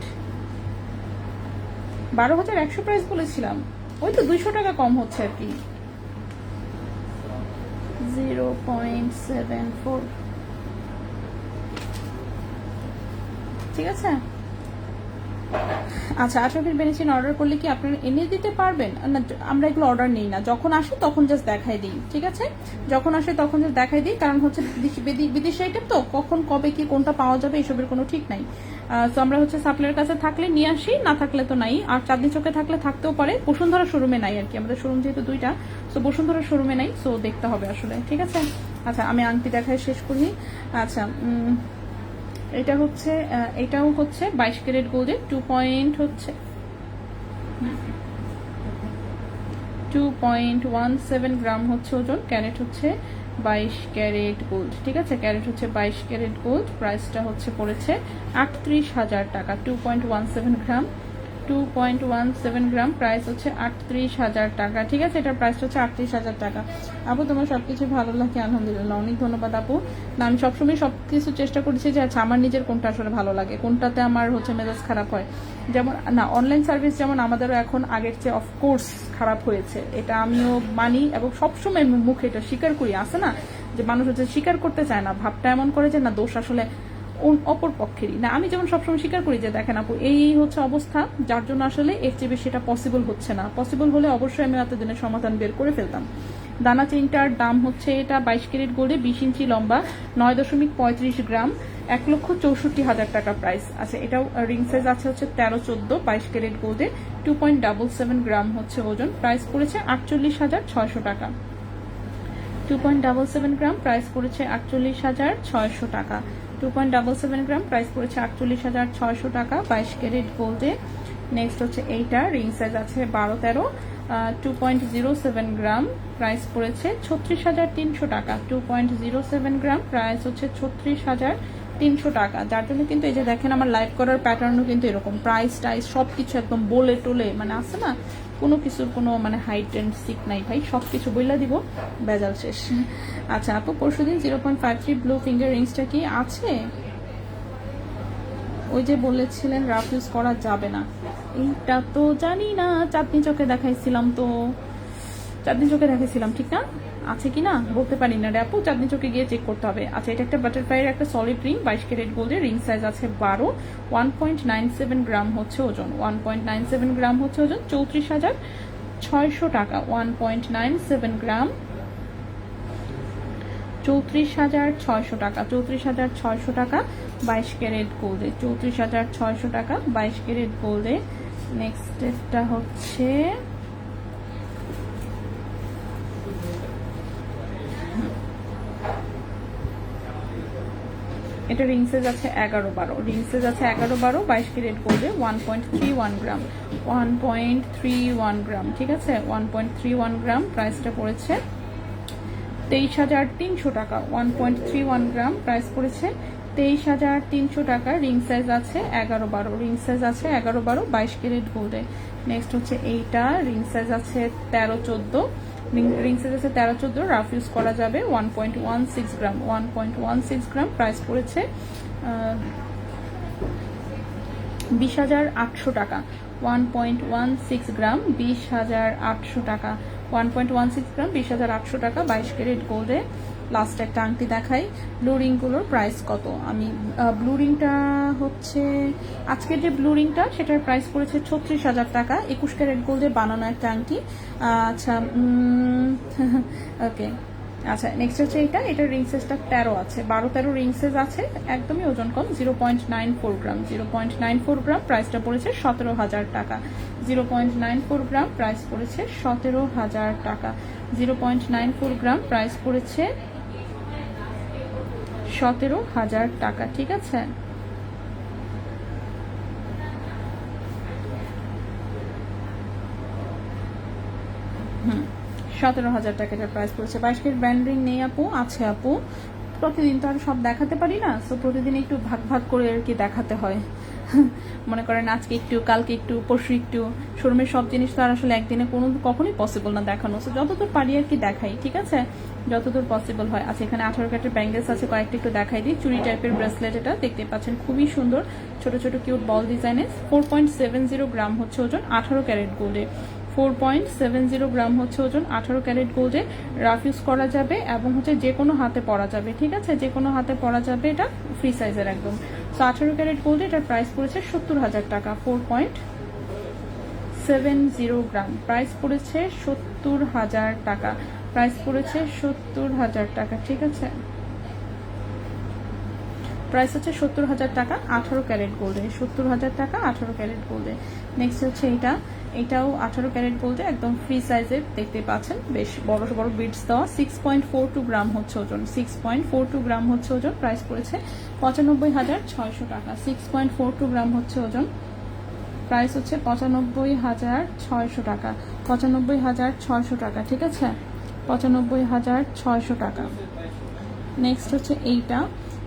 12,100 প্রাইস বলেছিলাম। ওই তো 200 টাকা কম হচ্ছে আর কি, 0.74। ঠিক আছে, আচ্ছা, 18 পিস বেনিচিন অর্ডার করলে কি আপনারা এনে দিতে পারবেন? না, আমরা এগুলো অর্ডার নেই না, যখন আসে তখন জাস্ট দেখাই দিই। ঠিক আছে, যখন আসে তখন জাস্ট দেখাই দিই, কারণ হচ্ছে বিদেশি আইটেম তো, কখন কবে কি কোনটা পাওয়া যাবে এসবের কোনো ঠিক নাই। তো আমরা হচ্ছে সাপ্লাইয়ের কাছে থাকলে নিয়ে আসি, না থাকলে তো নাই। আর চাঁদনি চোখে থাকলে থাকতেও পারে, বসুন্ধরা শোরুমে নাই আর কি, আমাদের শোরুম যেহেতু দুইটা, সো বসুন্ধরা শোরুমে নাই, সো দেখতে হবে আসলে। ঠিক আছে, আচ্ছা আমি আংটি দেখায় শেষ করি। আচ্ছা, এটা হচ্ছে, এটাও হচ্ছে 22 ক্যারেট গোল্ডের, 2.17 গ্রাম হচ্ছে ওজন, ক্যারেট হচ্ছে 22 ক্যারেট গোল্ড। ঠিক আছে, ক্যারেট হচ্ছে 22 ক্যারেট গোল্ড, প্রাইসটা হচ্ছে পড়েছে 38,000 টাকা। 2.17 গ্রাম, 2.17 গ্রাম, প্রাইস হচ্ছে 38,000 টাকা। ঠিক আছে, এটার প্রাইস হচ্ছে 38,000 টাকা। আপু তোমার সবকিছু ভালো লাগে, আলহামদুলিল্লাহ, অনেক ধন্যবাদ আপু। না, আমি সবসময় সবকিছু চেষ্টা করেছি যে আচ্ছা আমার নিজের কোনটা আসলে ভালো লাগে, কোনটাতে আমার হচ্ছে মেজাজ খারাপ হয়। যেমন না, অনলাইন সার্ভিস যেমন আমাদেরও এখন আগের চেয়ে অফকোর্স খারাপ হয়েছে, এটা আমিও মানি এবং সবসময় মুখে এটা স্বীকার করি। আছে না যে মানুষ হচ্ছে স্বীকার করতে চায় না, ভাবটা এমন করে যে না দোষ আসলে অপর পক্ষেরই না। আমি যেমন সবসময় স্বীকার করি যে দেখেন আপু এই হচ্ছে অবস্থা, যার জন্য আসলে এর চেয়ে বেশি এটা পসিবল হচ্ছে না। পসিবল হলে অবশ্যই আমি এতদিনের সমাধান বের করে ফেলতাম। দানা চেইনটার দাম হচ্ছে, এটা 22 ক্যারেট গোল্ডে, 20 ইঞ্চি লম্বা, 9.35 গ্রাম, 1,64,000 টাকা প্রাইস। আচ্ছা, এটাও রিং সাইজ আছে হচ্ছে 13-14, 22 ক্যারেট গোল্ডে, 2.77 গ্রাম হচ্ছে ওজন, প্রাইস পড়েছে 48,600 টাকা। 2.77 গ্রাম, প্রাইস পড়েছে 48,600 টাকা। 2.77 গ্রাম, প্রাইস পড়েছে 48,600 টাকা 22 ক্যারেট গোল্ডে। নেক্সট হচ্ছে এইটা, রিং সাইজ আছে 12-13, 2.07 গ্রাম, প্রাইস পড়েছে 36,300 টাকা। 2.07 গ্রাম, প্রাইস হচ্ছে 36,300 টাকা। যার জন্য কিন্তু এই যে দেখেন আমার লাইভ করার প্যাটার্নও কিন্তু এরকম, প্রাইস টাইস সব কিছু একদম বলে টোলে, মানে আছে না কোনো কিছুর কোনো মানে হাইট অ্যান্ড সিক নাই ভাই, সব কিছু বইলা দিব, বেজাল শেষ। আচ্ছা আপু, পরশুদিন 0.53 ব্লু ফিঙ্গার রিংসটা কি আছে? ওই যে বলেছিলেন রাফ ইউজ করা যাবে না, এইটা তো জানি না, চাঁদনি চোখে দেখাইছিলাম তো, চাঁদনি চোখে দেখাইছিলাম ঠিক না, আছে কি না বলতে পারি না রে আপু, চাঁদনি চোখে গিয়ে চেক করতে হবে। আচ্ছা, এটা একটা বাটারফ্লাইয়ের একটা সলিড রিং, 22 ক্যারেট গোল্ডের, রিং সাইজ আছে 12, 1.97 গ্রাম হচ্ছে ওজন, 1.97 গ্রাম হচ্ছে ওজন, 34,600 টাকা। 1.97 গ্রাম, 34,600 টাকা। 34,600 টাকা 22 ক্যারেট গোল্ডে, 34,600 টাকা 22 ক্যারেট গোল্ডে। নেক্সট এটা হচ্ছে এটা রিং সাইজ আছে 11-12, রিং সাইজ আছে 11-12, 22 ক্যারেট গোল্ডে, 1.31 গ্রাম, 1.31 গ্রাম, ঠিক আছে 1.31 গ্রাম, প্রাইসটা পড়েছে 23,300 টাকা। 1.31 গ্রাম, প্রাইস পড়েছে 23,300 টাকা। রিং সাইজ আছে 11-12, রিং সাইজ আছে 11-12, 22 ক্যারেট গোল্ডে। নেক্সট হচ্ছে এইটা, রিং সাইজ আছে 13-14, রিং সাইজ আছে 13-14, রাফ ইউজ করা যাবে, 1.16 গ্রাম, 1.16 গ্রাম, প্রাইস পড়েছে 20,800 টাকা। 1.16 গ্রাম, 20,800 টাকা। 1.16 গ্রাম, 20,800 টাকা 22 ক্যারেট গোল্ডে। লাস্ট একটা আংটি দেখাই, ব্লু রিংগুলোর প্রাইস কত? আমি ব্লু রিংটা হচ্ছে আজকের যে ব্লু রিংটা সেটার প্রাইস পড়েছে 36,000 টাকা, 21 ক্যারেট গোল্ডে বানানো একটা আংটি। আচ্ছা ওকে, আচ্ছা নেক্সট হচ্ছে এটার রিং সাইজটা 13 আছে, 12-13 রিং সাইজ আছে, একদমই ওজন কম, 0.94 গ্রাম, 0.94 গ্রাম, প্রাইসটা পড়েছে 17,000 টাকা। 0.94 গ্রাম, প্রাইস পড়েছে 17,000 টাকা। 0.94 গ্রাম, প্রাইস পড়েছে 17,000 টাকা, ঠিক আছে। হুম, 17,000 টাকা এটার প্রাইস পড়েছে। 22 ক্যারেট ব্যান্ড রিং নেই আপু? আছে আপু, প্রতিদিন তো আর সব দেখাতে পারি না, সো প্রতিদিন একটু ভাগ ভাগ করে আর কি দেখাতে হয়। মনে করেন আজকে একটু, কালকে একটু, পরশু একটু, শোরুমের সব জিনিস তো আর আসলে একদিনে কখনোই পসিবল না দেখানো, সো যতদূর পারি আর কি দেখাই, ঠিক আছে, যতদূর পসিবল হয়। আচ্ছা, এখানে 18 ক্যারেটের ব্যাঙ্গেলস আছে, কয়েকটা একটু দেখাই দিই। চুরি টাইপের ব্রেসলেট, এটা দেখতে পাচ্ছেন খুবই সুন্দর, ছোট ছোট কিউট বল ডিজাইনের। 4.70 গ্রাম হচ্ছে ওজন, 18 ক্যারেট গোল্ডে। 4.70 গ্রাম হচ্ছে ওজন, 18 ক্যারেট গোল্ডে, রাফ ইউজ করা যাবে এবং হচ্ছে যে কোনো হাতে পরা যাবে, ঠিক আছে, যে কোনো হাতে পরা যাবে, এটা ফ্রি সাইজের একদম। সো 18 ক্যারেট গোল্ডে এটার প্রাইস পড়েছে 70,000 টাকা। 4.70 গ্রাম, প্রাইস পড়েছে 70,000 টাকা, প্রাইস পড়েছে 70,000 টাকা, ঠিক আছে, প্রাইস হচ্ছে 70,000 টাকা 18 ক্যারেট গোল্ডে, 70,000 টাকা 18 ক্যারেট গোল্ডে। নেক্সট হচ্ছে এটাও 18 ক্যারেট গোল্ডে, একদম ফ্রি সাইজের, দেখতে পাচ্ছেন বেশ বড় বড় বিটস দেওয়া। 6.42 গ্রাম হচ্ছে ওজন, 6.42 গ্রাম হচ্ছে ওজন, প্রাইস পড়েছে 95,600 টাকা। 6.42 গ্রাম হচ্ছে ওজন, প্রাইস হচ্ছে 95,600 টাকা, 95,600 টাকা, ঠিক আছে, 95,600 টাকা। নেক্সট হচ্ছে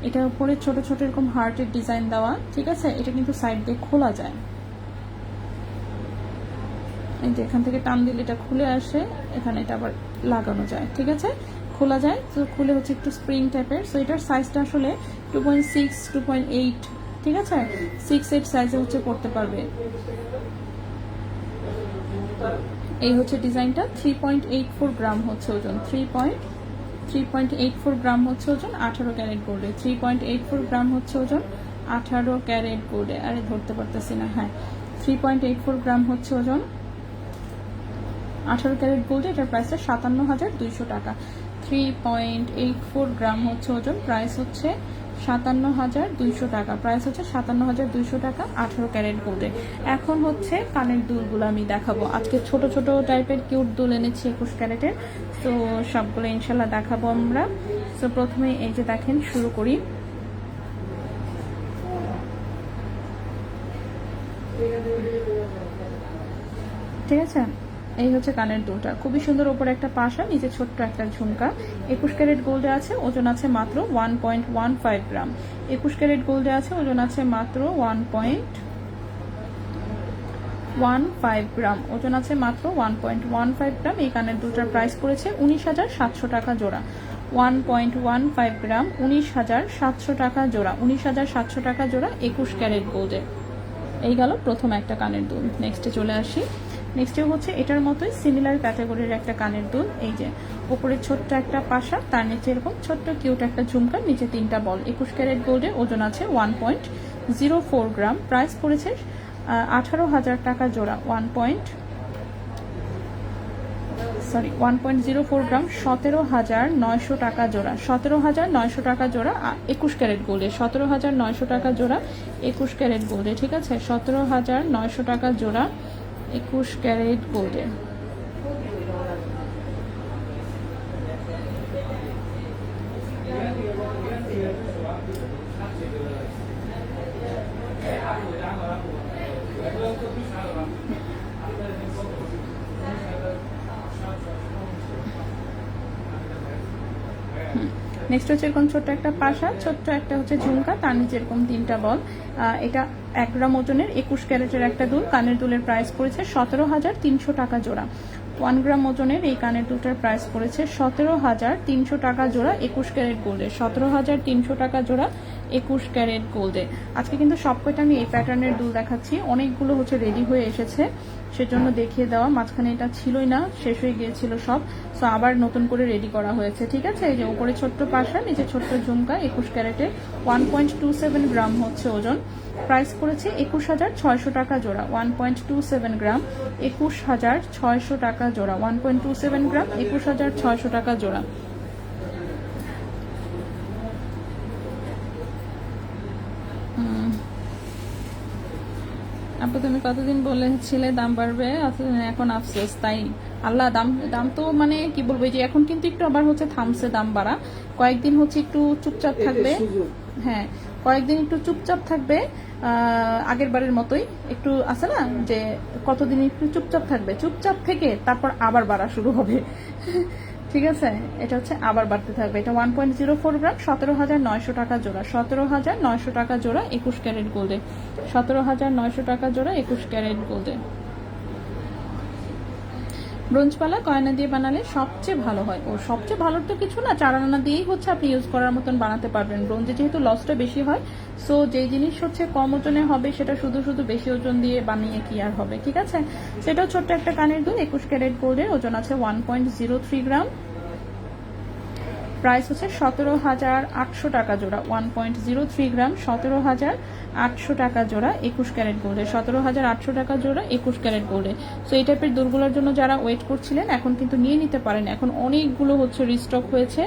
এটার উপরে ছোট ছোট এরকম হার্টের ডিজাইন দেওয়া, ঠিক আছে, এটা কিন্তু সাইড দিয়ে খোলা যায়, এই যে এখান থেকে টান দিলে এটা খুলে আসে, এখানে এটা আবার লাগানো যায়, ঠিক আছে, খোলা যায়, তো খুলে হচ্ছে একটু স্প্রিং টাইপের। সো এটার সাইজটা আসলে 2.6, 2.8, ঠিক আছে, 6-8 সাইজে হচ্ছে পড়তে পারবে। এই হচ্ছে ডিজাইনটা। 3.84 গ্রাম হচ্ছে ওজন, 3.84 গ্রাম হচ্ছে ওজন, 18 ক্যারেট গোল্ডে। 3.84 গ্রাম হচ্ছে ওজন, 18 ক্যারেট গোল্ডে। আরে ধরতে পারতেছি না, হ্যাঁ 3.84 গ্রাম হচ্ছে ওজন, 18 ক্যারেট গোল্ডে, এটার প্রাইসটা 57,200 টাকা। 3.84 গ্রাম হচ্ছে ওজন, প্রাইস হচ্ছে 57,200 টাকা, প্রাইস হচ্ছে 57,200 টাকা 18 ক্যারেট গোল্ডে। এখন হচ্ছে কানের দুলগুলো আমি দেখাবো। আজকে ছোট ছোট টাইপের কিউট দুল এনেছি 21 ক্যারেটের, তো সবগুলো ইনশাল্লাহ দেখাবো আমরা। তো প্রথমে এই যে দেখেন, শুরু করি। ঠিক আছে, এই হচ্ছে কানের দুলটা, খুবই সুন্দর। ওপরে একটা পাশা, নিচে ছোট্ট একটা ঝুমকা। 21 ক্যারেট গোল্ডে আছে, ওজন আছে মাত্র 1.15 গ্রাম। 21 ক্যারেট গোল্ডে আছে, ওজন আছে মাত্র 1.15 গ্রাম, ওজন আছে মাত্র 1.15 গ্রাম। এই কানের দুলটার প্রাইস পড়েছে 19,700 টাকা জোড়া। 1.15 গ্রাম, 19,700 টাকা জোড়া। 19,700 টাকা জোড়া 21 ক্যারেট গোল্ডে। এই গেল প্রথম একটা কানের দুল। নেক্সটে চলে আসি। নেক্সটে হচ্ছে এটার মতোই সিমিলার ক্যাটাগরির একটা কানের দুল। এই যে উপরে ছোট্ট একটা পাশা, তার নিচে এরকম ছোট্ট কিউট একটা ঝুমকা, নিচে 3টা বল। 21 ক্যারেট গোল্ডে, ওজন আছে 1.04 গ্রাম। প্রাইস পড়েছে 18,000 টাকা জোড়া। 1.04 গ্রাম, 17,900 টাকা জোড়া। 17,900 টাকা জোড়া 21 ক্যারেট গোল্ডে। 17,900 টাকা জোড়া 21 ক্যারেট গোল্ডে। ঠিক আছে, 17,900 টাকা জোড়া 21 ক্যারেট গোল্ডে। নেক্সট হচ্ছে এরকম ছোট্ট একটা পাশা, ছোট্ট একটা হচ্ছে ঝুমকা, তার নিচে এরকম 3টা বল। এটা 1 গ্রাম ওজনের 21 ক্যারেটের একটা দুল। কানের দুলের প্রাইস পড়েছে 17,300 টাকা জোড়া। 1 গ্রাম ওজনের এই কানের দুলটার প্রাইস পড়েছে 17,300 টাকা জোড়া 21 ক্যারেট গোল্ডে। 17,300 টাকা জোড়া 21 ক্যারেট গোল্ডে। আজকে কিন্তু সবকটা আমি এই প্যাটার্নের দুল দেখাচ্ছি, অনেকগুলো হচ্ছে রেডি হয়ে এসেছে, সেজন্য দেখিয়ে দেওয়া। মাঝখানে এটা ছিলই না, শেষ হয়ে গিয়েছিল সব, সো আবার নতুন করে রেডি করা হয়েছে। ঠিক আছে, এই যে উপরে ছোট্ট পাশা, নিচে ছোট্ট ঝুমকা, 21 ক্যারেটে, 1.27 গ্রাম হচ্ছে ওজন। প্রাইস পড়েছে 21,600 টাকা জোড়া। 1.27 গ্রাম, 21,600 টাকা জোড়া। 1.27 গ্রাম, 21,600 টাকা জোড়া। আপু তুমি কতদিন বলেছিলে দাম বাড়বে, এখন আফসোস। তাই আল্লাহ, দাম দাম তো মানে কি বলবো, এই যে এখন কিন্তু একটু আবার হচ্ছে থামছে দাম বাড়া। কয়েকদিন হচ্ছে একটু চুপচাপ থাকবে। হ্যাঁ, কয়েকদিন একটু চুপচাপ থাকবে, আগের বারের মতোই একটু আছে না, যে কতদিন একটু চুপচাপ থাকবে, চুপচাপ থেকে তারপর আবার বাড়া শুরু হবে। ঠিক আছে, এটা হচ্ছে আবার বাড়তে থাকবে। এটা 1.04 গ্রাম, 17,900 টাকা জোড়া। 17,900 টাকা জোড়া 21 ক্যারেট গোল্ডে। 17,900 টাকা জোড়া 21 ক্যারেট গোল্ডে। ব্রোঞ্জপালা গয়না দিয়ে বানালে সবচেয়ে ভালো হয়। ও সবচেয়ে ভালো তো কিছু না, 4 আনা দিয়েই হচ্ছে আপনি ইউজ করার মতন বানাতে পারবেন। ব্রোঞ্জে যেহেতু লসটা বেশি হয়, সো যে জিনিস হচ্ছে কম ওজনে হবে সেটা শুধু শুধু বেশি ওজন দিয়ে বানিয়ে কি আর হবে। ঠিক আছে, সেটাও ছোট্ট একটা কানের দুল, 21 ক্যারেট গোল্ডের, ওজন আছে 1.03 গ্রাম। প্রাইস হচ্ছে 17,800 টাকা জোড়া। 1.03 গ্রাম, 17,800 টাকা জোড়া 21 ক্যারেট গোল্ডে। 17,800 টাকা জোড়া 21 ক্যারেট গোল্ডে। সো এই টাইপের দুলগুলোর জন্য যারা ওয়েট করছিলেন, এখন কিন্তু নিয়ে নিতে পারেন। এখন অনেকগুলো হচ্ছে রিস্টক হয়েছে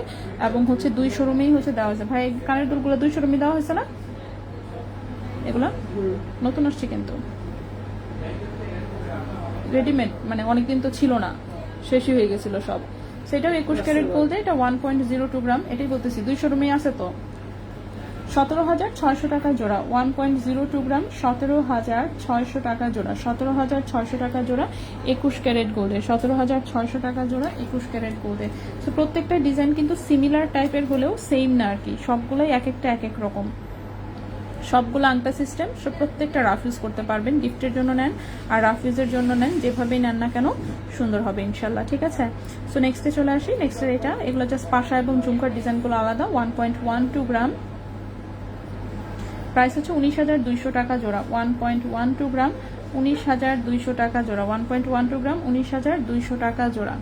এবং হচ্ছে 2 শোরুমেই হচ্ছে দেওয়া হয়েছে। ভাই কানের দুলগুলো 2 শোরুমে দেওয়া হয়েছে না, এগুলা নতুন আসছে কিন্তু রেডিমেড, মানে অনেকদিন তো ছিল না, শেষই হয়ে গেছিল সব। সেটাও 21 ক্যারেট গোল্ডে, এটা 1.02 গ্রাম। এটাই বলতেছি 2 শোরুমেই আছে তো। 17,600 টাকা জোড়া। 1.02 গ্রাম, 17,600 টাকা জোড়া। 17,600 টাকা জোড়া 21 ক্যারেট গোল্ডে। 17,600 টাকা জোড়া 21 ক্যারেট গোল্ডে। তো প্রত্যেকটা ডিজাইন কিন্তু সিমিলার টাইপের হলেও সেম না আর কি, সবগুলোই এক একটা এক এক রকম। সবগুলো আংটা সিস্টেম, সব প্রত্যেকটা রাফ ইউজ করতে পারবেন। গিফটের জন্য নেন আর রাফ ইউজের জন্য নেন, যেভাবেই নেন না কেন সুন্দর হবে ইনশাল্লাহ। ঠিক আছে, সো নেক্সটে চলে আসি। নেক্সটের এটা, এগুলো জাস্ট পাশা এবং ঝুমকার ডিজাইনগুলো আলাদা। 1.12 গ্রাম, প্রাইস হচ্ছে 19,200 টাকা জোড়া। 1.12 গ্রাম, 19,200 টাকা জোড়া। 1.12 গ্রাম, 19,200 টাকা জোড়া।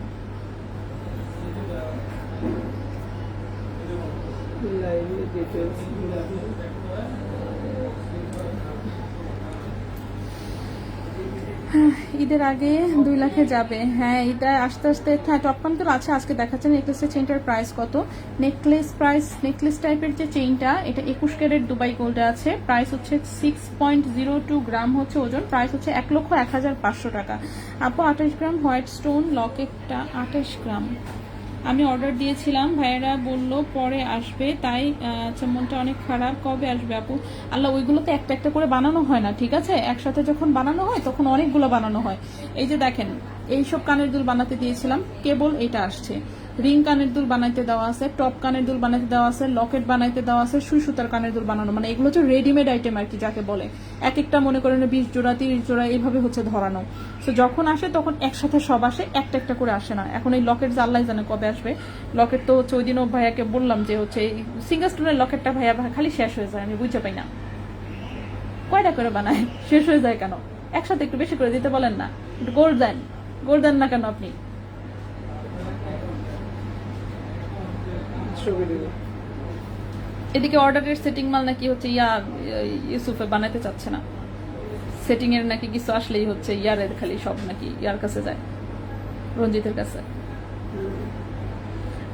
ঈদের আগে 2 লাখে যাবে। হ্যাঁ, এটা আস্তে আস্তে। হ্যাঁ, টপ কন্ট্রোল আছে, আজকে দেখাচ্ছে নেকলেসের চেইনটার প্রাইস কত। নেকলেস টাইপের যে চেইনটা, এটা 21 ক্যারেট দুবাই গোল্ডে আছে। প্রাইস হচ্ছে 6.02 গ্রাম হচ্ছে ওজন। প্রাইস হচ্ছে 1,01,500 টাকা। আপু 28 গ্রাম হোয়াইট স্টোন লকেটটা 28 গ্রাম আমি অর্ডার দিয়েছিলাম, ভাইয়েরা বললো পরে আসবে, তাই আচ্ছা মনটা অনেক খারাপ। কবে আসবে আপু? আল্লাহ, ওইগুলোতে একটা একটা করে বানানো হয় না, ঠিক আছে? একসাথে যখন বানানো হয় তখন অনেকগুলো বানানো হয়। এই যে দেখেন, এইসব কানের দুল বানাতে দিয়েছিলাম, কেবল এটা আসছে। রিং কানের দুল বানাইতে দেওয়া আছে, টপ কানের দুল বানাইতে দেওয়া আছে, লকেট বানাইতে দেওয়া আছে, সুই সুতার কানের দুল বানানো, মানে এগুলো হচ্ছে রেডিমেড আইটেম আর কি, যাকে বলে। এক একটা মনে করেন 20 জোড়া 30 জোড়া এইভাবে হচ্ছে ধরানো। তো যখন আসে তখন একসাথে সব আসে, একটা একটা করে আসে না। এখন এই লকেট আল্লাহ জানে কবে আসবে। লকেট তো হচ্ছে ওই দিনও ভাইয়াকে বললাম যে হচ্ছে সিঙ্গেল স্টোনের লকেটটা ভাইয়া খালি শেষ হয়ে যায়, আমি বুঝতে পাই না কয়টা করে বানায়, শেষ হয়ে যায় কেন? একসাথে একটু বেশি করে দিতে বলেন না, একটু গোল্ড দেন না কেন আপনি? এদিকে অর্ডারের সেটিং মাল নাকি হচ্ছে ইউসুফে বানাইতে চাচ্ছে না, সেটিং এর নাকি কিছু আসলেই হচ্ছে ইয়ারের খালি সব নাকি ইয়ার কাছে যায়, রঞ্জিতের কাছে।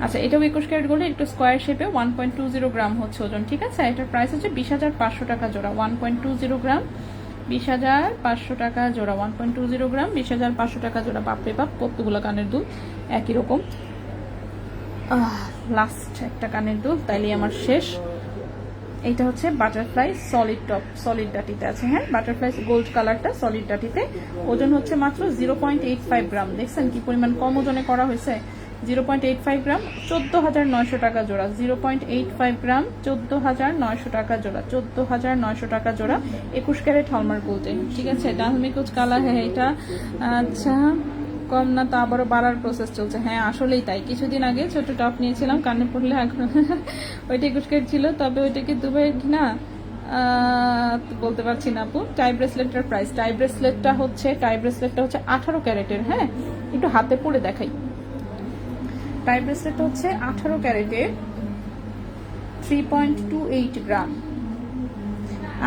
আচ্ছা, এটাও 21 ক্যারেট গোল্ড, একটু স্কোয়ার শেপে, 1.20 গ্রাম হচ্ছে ওজন, ঠিক আছে? এটার প্রাইস হচ্ছে 20,500 টাকা জোড়া। 1.20 গ্রাম 20,500 টাকা জোড়া। 1.20 গ্রাম 20,500 টাকা জোড়া। বাপরে বাপ, কতগুলো কানের দুল একই রকম। লাস্ট একটা কানের দুল, তাইলে আমার শেষ। এইটা হচ্ছে বাটারফ্লাই সলিড টপ, সলিড ডাটিতে আছে। হ্যাঁ, বাটারফ্লাই গোল্ড কালারটা সলিড ডাটিতে, ওজন হচ্ছে মাত্র 0.85 গ্রাম। দেখছেন কি পরিমাণ কম ওজনে করা হয়েছে? 0.85 গ্রাম, 14,900 টাকা জোড়া। 0.85 গ্রাম 14,900 টাকা জোড়া। 14,900 টাকা জোড়া, 21 ক্যারেট হলমার্ক গোল্ডে, ঠিক আছে? ডালমি কুচ কালা হ্যাঁ এটা। আচ্ছা, কম না তো আবারও বাড়ার প্রসেস চলছে। হ্যাঁ, আসলেই তাই। কিছুদিন আগে ছোট টপ নিয়েছিলাম, কানে পড়লে এখন ওইটা 21 ক্যারেট ছিল, তবে ওইটাকে দুবাইয়ের কিনা বলতে পারছি না আপু। টাই ব্রেসলেটটার প্রাইস, টাই ব্রেসলেটটা হচ্ছে 18 ক্যারেটের। হ্যাঁ, একটু হাতে পরে দেখাই। টাই ব্রেসলেটটা হচ্ছে 18 ক্যারেটের, 3.28 গ্রাম,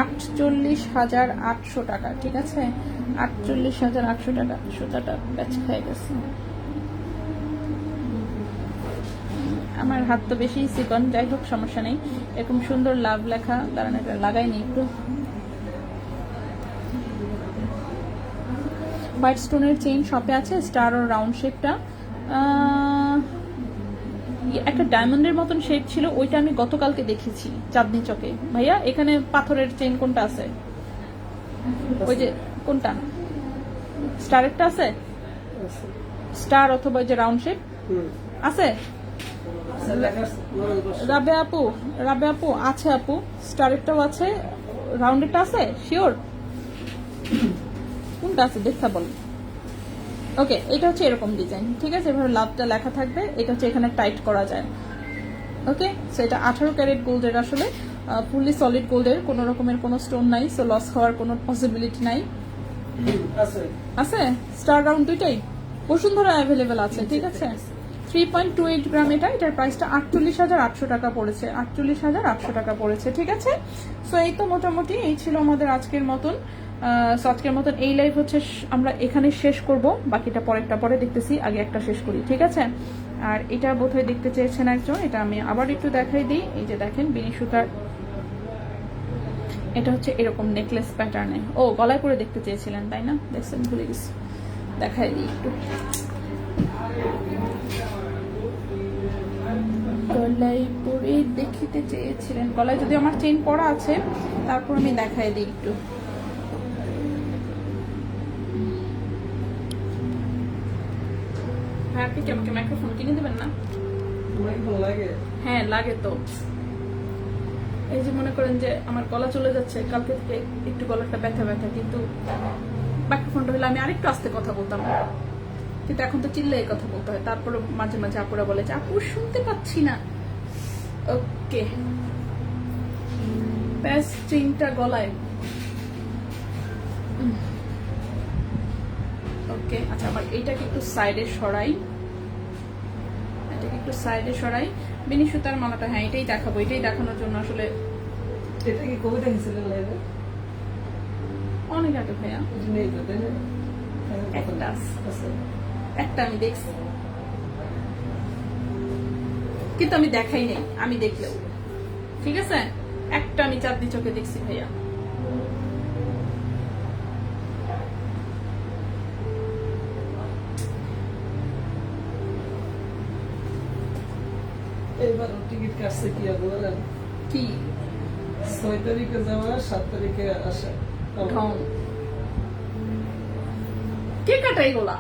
48,800 টাকা, ঠিক আছে? 48,800 টাকা। সুতাটা ব্যাচ খেয়ে গেছে, আমার হাত তো বেশি চিকন, যাই হোক সমস্যা নেই। এরকম সুন্দর লাভ লেখা, দাঁড়ান এটা লাগাইনি একটু। হোয়াইট স্টোনের চেইন শপে আছে, স্টার ও রাউন্ড শেপটা। একটা ডায়মন্ডের মতন শেপ ছিল, ওইটা আমি গতকালকে দেখেছি চাঁদনি চকে। ভাইয়া, এখানে পাথরের চেইন কোনটা আছে? ওই যে কোনটা, স্টারেরটা আছে? স্টার অথবা ওই যে রাউন্ড শেপ আছে? রাবে আপু আছে আপু, স্টারেরটাও আছে, রাউন্ডেরটা আছে, শিওর? কোনটা আছে দেখা বল। ওকে, এটা হচ্ছে এরকম ডিজাইন, ঠিক আছে? এভাবে লাভটা লেখা থাকবে, এটা হচ্ছে এখানে টাইট করা যায়। ওকে, সো এটা 18 ক্যারেট গোল্ডের, আসলে ফুললি সলিড গোল্ডের, কোনো রকমের কোনো স্টোন নাই, সো লস হওয়ার কোনো পসিবিলিটি নাই। আছে স্টার রাউন্ড দুইটাই বসুন্ধরা অ্যাভেলেবেল আছে, ঠিক আছে? 3.28 গ্রাম এটা, এটার প্রাইসটা 48,800 টাকা পড়েছে। 48,800 টাকা পড়েছে, ঠিক আছে? সো এই তো মোটামুটি এই ছিল আমাদের আজকের মতন। আজকের মতন এই লাইভ হচ্ছে আমরা এখানে শেষ করব, বাকিটা পরে দেখতেছি, আগে একটা শেষ করি, ঠিক আছে? আর এটা বোধহয় দেখতে চেয়েছেন একজন, এটা আমি আবার একটু দেখাই দিই। এই যে দেখেন বিনি সুতার, এটা হচ্ছে এরকম নেকলেস প্যাটার্নে। ও, গলায় পরে দেখতে চেয়েছিলেন তাই না? দেখছেন, ভুলে গেছি, দেখাই দিই একটু। গলায় পরে দেখিতে চেয়েছিলেন, গলায় যদি আমার চেইন পরা আছে, তারপর আমি দেখাই দিই একটু। হ্যাঁ, আপনি কি আমাকে মাইক্রোফোন কিনে দেবেন না? হ্যাঁ, লাগে তো। এই যে মনে করেন যে আমার গলা চলে যাচ্ছে, কালকে থেকে একটু গলাটা ব্যথা, কিন্তু মাইক্রোফোনটা হলে আমি আরেকটু আস্তে কথা বলতাম, কিন্তু এখন তো চিল্লাই কথা বলতে হয়। তারপরে মাঝে মাঝে আপুরা বলে যে আপু শুনতে পাচ্ছি না। ওকে, প্যাচ চেইনটা গলায়। ওকে, আচ্ছা, আমার এইটাকে একটু সাইডে সরাই, বিনি সুতার মালাটা। হ্যাঁ, এটাই দেখাবো, এটাই দেখানোর জন্য আসলে। এটা কি কবিতা হিসেবে লাইভে অনেক আগে ভাইয়া, একটা আছে। আচ্ছা। একটা আমি দেখছি, কিন্তু আমি দেখাই নাই, আমি দেখলেও ঠিক আছে। একটা আমি চাঁদনি চোখে দেখছি ভাইয়া। এবার টিকিট কাটছে কি আর বলেন, কি 6 তারিখে যাওয়া, 7 তারিখে আসা। ঢং কে কাটাই গোলা।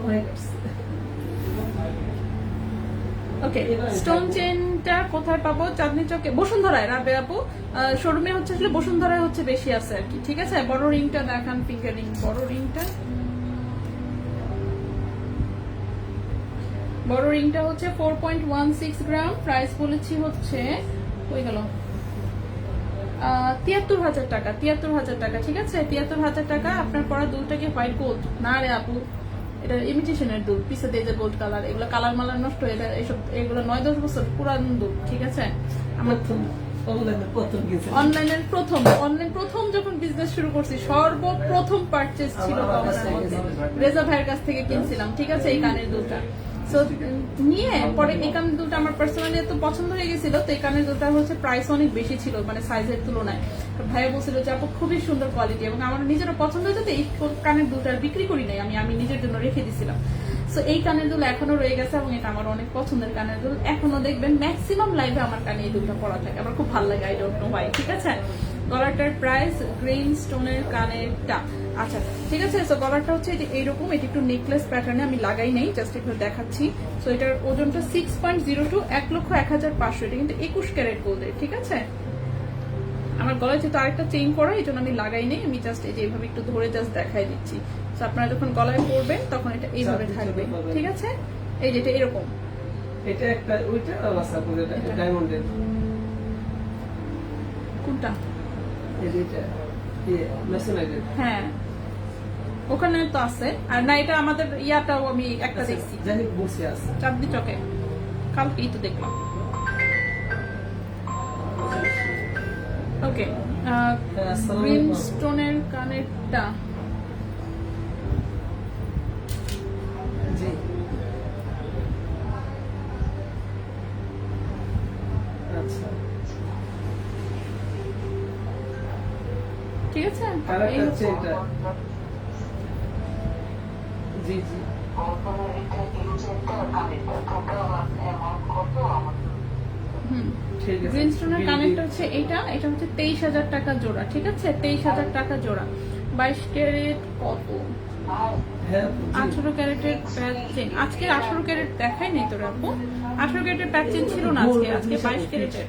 হয়ে গেছে। ওকে, স্টোন চেনটা কোথায় পাবো? চাঁদনি চকে, বসুন্ধরায়। রাবে আপু শোরুমে হচ্ছে, আসলে বসুন্ধরায় হচ্ছে বেশি আছে আর কি, ঠিক আছে। বড় রিংটা দেখান, ফিঙ্গার রিং, বড় রিংটা। বড় রিংটা হচ্ছে 4.16 গ্রাম, প্রাইস বলেছি হচ্ছে হয়ে গেল 73,000 টাকা। 73,000 টাকা, ঠিক আছে। 73,000 টাকা। আপনার পরা দুলটা কি হোয়াইট গোল্ড? না রে আপু, এটা ইমিটেশনের দুল, পিছে দিয়ে যে গোল্ড কালার, এগুলো কালার মালার নষ্ট, এটা এসব, এগুলো 9-10 বছর পুরান দুল, ঠিক আছে। আমার অনলাইনের প্রথম যখন বিজনেস শুরু করছি, সর্বপ্রথম পারচেজ ছিল কমনের মধ্যে, রেজা ভাইয়ের কাছ থেকে কিনছিলাম, ঠিক আছে, এই কানের দুলটা। সো নিয়ে পরে এই কানের দুলটা আমার পার্সোনালি এত পছন্দ হয়ে গেছিল, তো এই কানের দুলটা হচ্ছে প্রাইস অনেক বেশি ছিল, মানে সাইজের তুলনায়। ভাইয়া বলছিল যে আপু খুবই সুন্দর কোয়ালিটি, এবং আমার নিজেরও পছন্দ হয়েছে, তো এই কানের দুলটা বিক্রি করি নাই, আমি নিজের জন্য রেখে দিছিলাম। সো এই কানের দুল এখনো রয়ে গেছে, এবং এটা আমার অনেক পছন্দের কানের দুল। এখনো দেখবেন ম্যাক্সিমাম লাইভে আমার কানে এই দুলটা পরা থাকে, আমার খুব ভালো লাগে, আই ডোন্ট নো হোয়াই, ঠিক আছে। গলাটার প্রাইস গ্রিন স্টোনের কানেরটা, আচ্ছা ঠিক আছে। সো গলাটা হচ্ছে এইরকম, এটা একটু নেকলেস প্যাটার্নে, আমি লাগাই নাই, জাস্ট একটু দেখাচ্ছি। সো এটার ওজনটা 6.02, 1,01,500, এটা কিন্তু 21 ক্যারেট গোল্ডের, ঠিক আছে। আমার গলায় যেহেতু আরেকটা চেইন করা, এই জন্য আমি লাগাই নেই, আমি জাস্ট এই যে এইভাবে একটু ধরে জাস্ট দেখাই দিচ্ছি। তো আপনারা যখন গলায় পরবেন তখন এটা এইভাবে থাকবে, ঠিক আছে। এই যেটা এরকম, এটা একটা, ওইটা আলাদা করে ডায়মন্ডের। কোনটা? এই যে এটা মেসোনাইটের। হ্যাঁ ওখানে তো আছে, আর না এটা আমাদের ইয়াটাও আমি একটা দেখছি, জানি বসে আছে চাঁদনি চকে, কালকেই তো দেখলাম। ওকে, গ্রিন স্টোনের কানেরটা, জি আচ্ছা, ঠিক আছে। কালারটা হচ্ছে এটা। জি জি ঠিক আছে। গ্রিন স্টোনের কানেরটা হচ্ছে এইটা, এটা হচ্ছে 23,000 টাকা জোড়া, ঠিক আছে। 23,000 টাকা জোড়া, 22 ক্যারেট কত? হ্যাঁ 18 ক্যারেটের প্যাচ চেন। আজকে 18 ক্যারেট দেখাই নাই তোর আপু, 18 ক্যারেটের প্যাচ চেন ছিল না আজকে, আজকে 22 ক্যারেটের।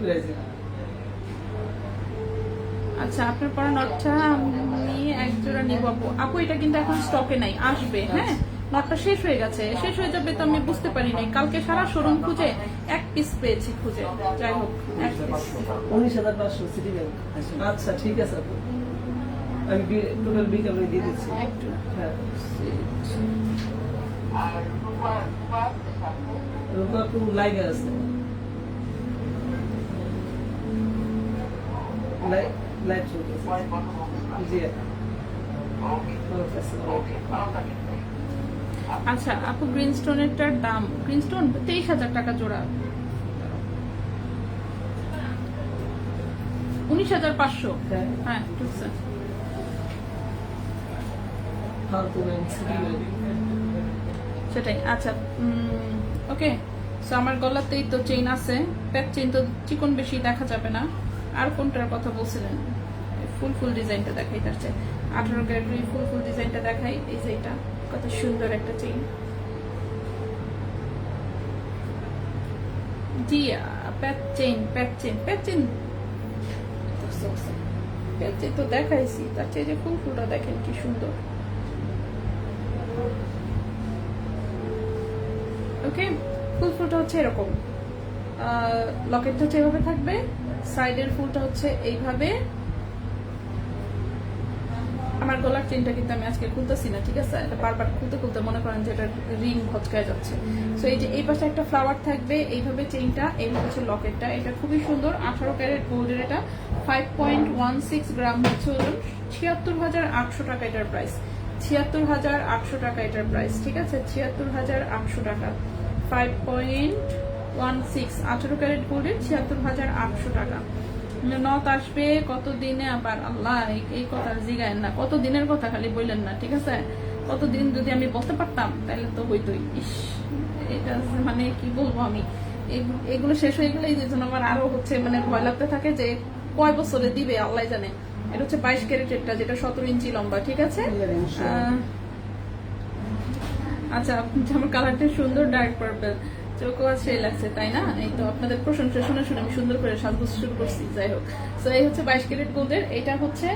আচ্ছা আপনার পরা নটটা আমি এক জোড়া নিব আপু। আপু এটা কিন্তু এখন স্টকে নাই, আসবে, হ্যাঁ। নটটা শেষ হয়ে গেছে, শেষ হয়ে যাবে তো আমি বুঝতে পারি নাই, কালকে সারা শোরুম খুঁজে এক পিস পেয়েছি খুঁজে, যাই হোক এক পিস। 19,500 city bank. আচ্ছা ঠিক আছে আপু, আমি টোটাল বিল আমি দিয়ে দিচ্ছি। একটু হ্যাঁ রূপা একটু লাইভে আছে, লাইভ চলতেছে। জি আচ্ছা আপু গ্রিন স্টোনেরটার দাম, গ্রিন স্টোন 23,000 টাকা জোড়া, 19,500। হ্যাঁ ঠিক আছে। সেটাই, আচ্ছা ওকে। সো আমার গলাতেই তো চেইন আছে, প্যাক চেইন তো চিকন বেশি দেখা যাবে না। আর কোনটার কথা বলছিলেন? ফুল ডিজাইনটা দেখাই, তার চেয়ে 18 ক্যারেটের ফুল ডিজাইনটা দেখাই। এই যে এটা কত সুন্দর একটা চেইন, জি প্যাক চেইন তো দেখাইছি, তার চেয়ে যে ফুলটা দেখেন কি সুন্দর। ওকে, ফুলটা হচ্ছে এরকম, লকেটটা হচ্ছে এভাবে থাকবে, সাইডের ফুলটা হচ্ছে এইভাবে। আমার গলার চেনটা কিন্তু আমি আজকে খুলতেছি না, ঠিক আছে। এটা বারবার খুলতে মনে করেন যে এটা রিং ভচকায় যাচ্ছে। সো এই যে এই পাশে একটা ফ্লাওয়ার থাকবে, এইভাবে চেইনটা, এইভাবে হচ্ছে লকেটটা। এটা খুবই সুন্দর, 18 ক্যারেট গোল্ডের, এটা 5.16 গ্রাম হচ্ছে ওজন, 76,800 টাকা এটার প্রাইস। 76,800 টাকা এটার প্রাইস, ঠিক আছে? 76,800 টাকা, 5.16 18 ক্যারেট গোল্ডের 76,800 টাকা। নথ আসবে কত দিনে আবার, আল্লাহ এই কথা জিগায়েন না, কত দিনের কথা খালি বললেন না, ঠিক আছে? কতদিন যদি আমি বলতে পারতাম তাহলে তো হইতোই। ইস, এটা মানে কি বলবো আমি, এগুলো শেষ হয়ে গেলে এই জন্য আমার আরো হচ্ছে মানে ভয় লাগতে থাকে যে কয় বছরে দিবে আল্লাহ জানে। এটা হচ্ছে 22 ক্যারেটেরটা, যেটা 17 ইঞ্চি লম্বা, ঠিক আছে? আচ্ছা, আমার কালারটা সুন্দর, ডার্ক পার্পল, চোখও আছে লাগছে, তাই না? এই তো আপনাদের প্রশংসা শুনে শুনে আমি সুন্দর করে সাজগোজ শুরু করছি। যাই হোক, তো এই হচ্ছে 22 ক্যারেট গোল্ডের, এটা হচ্ছে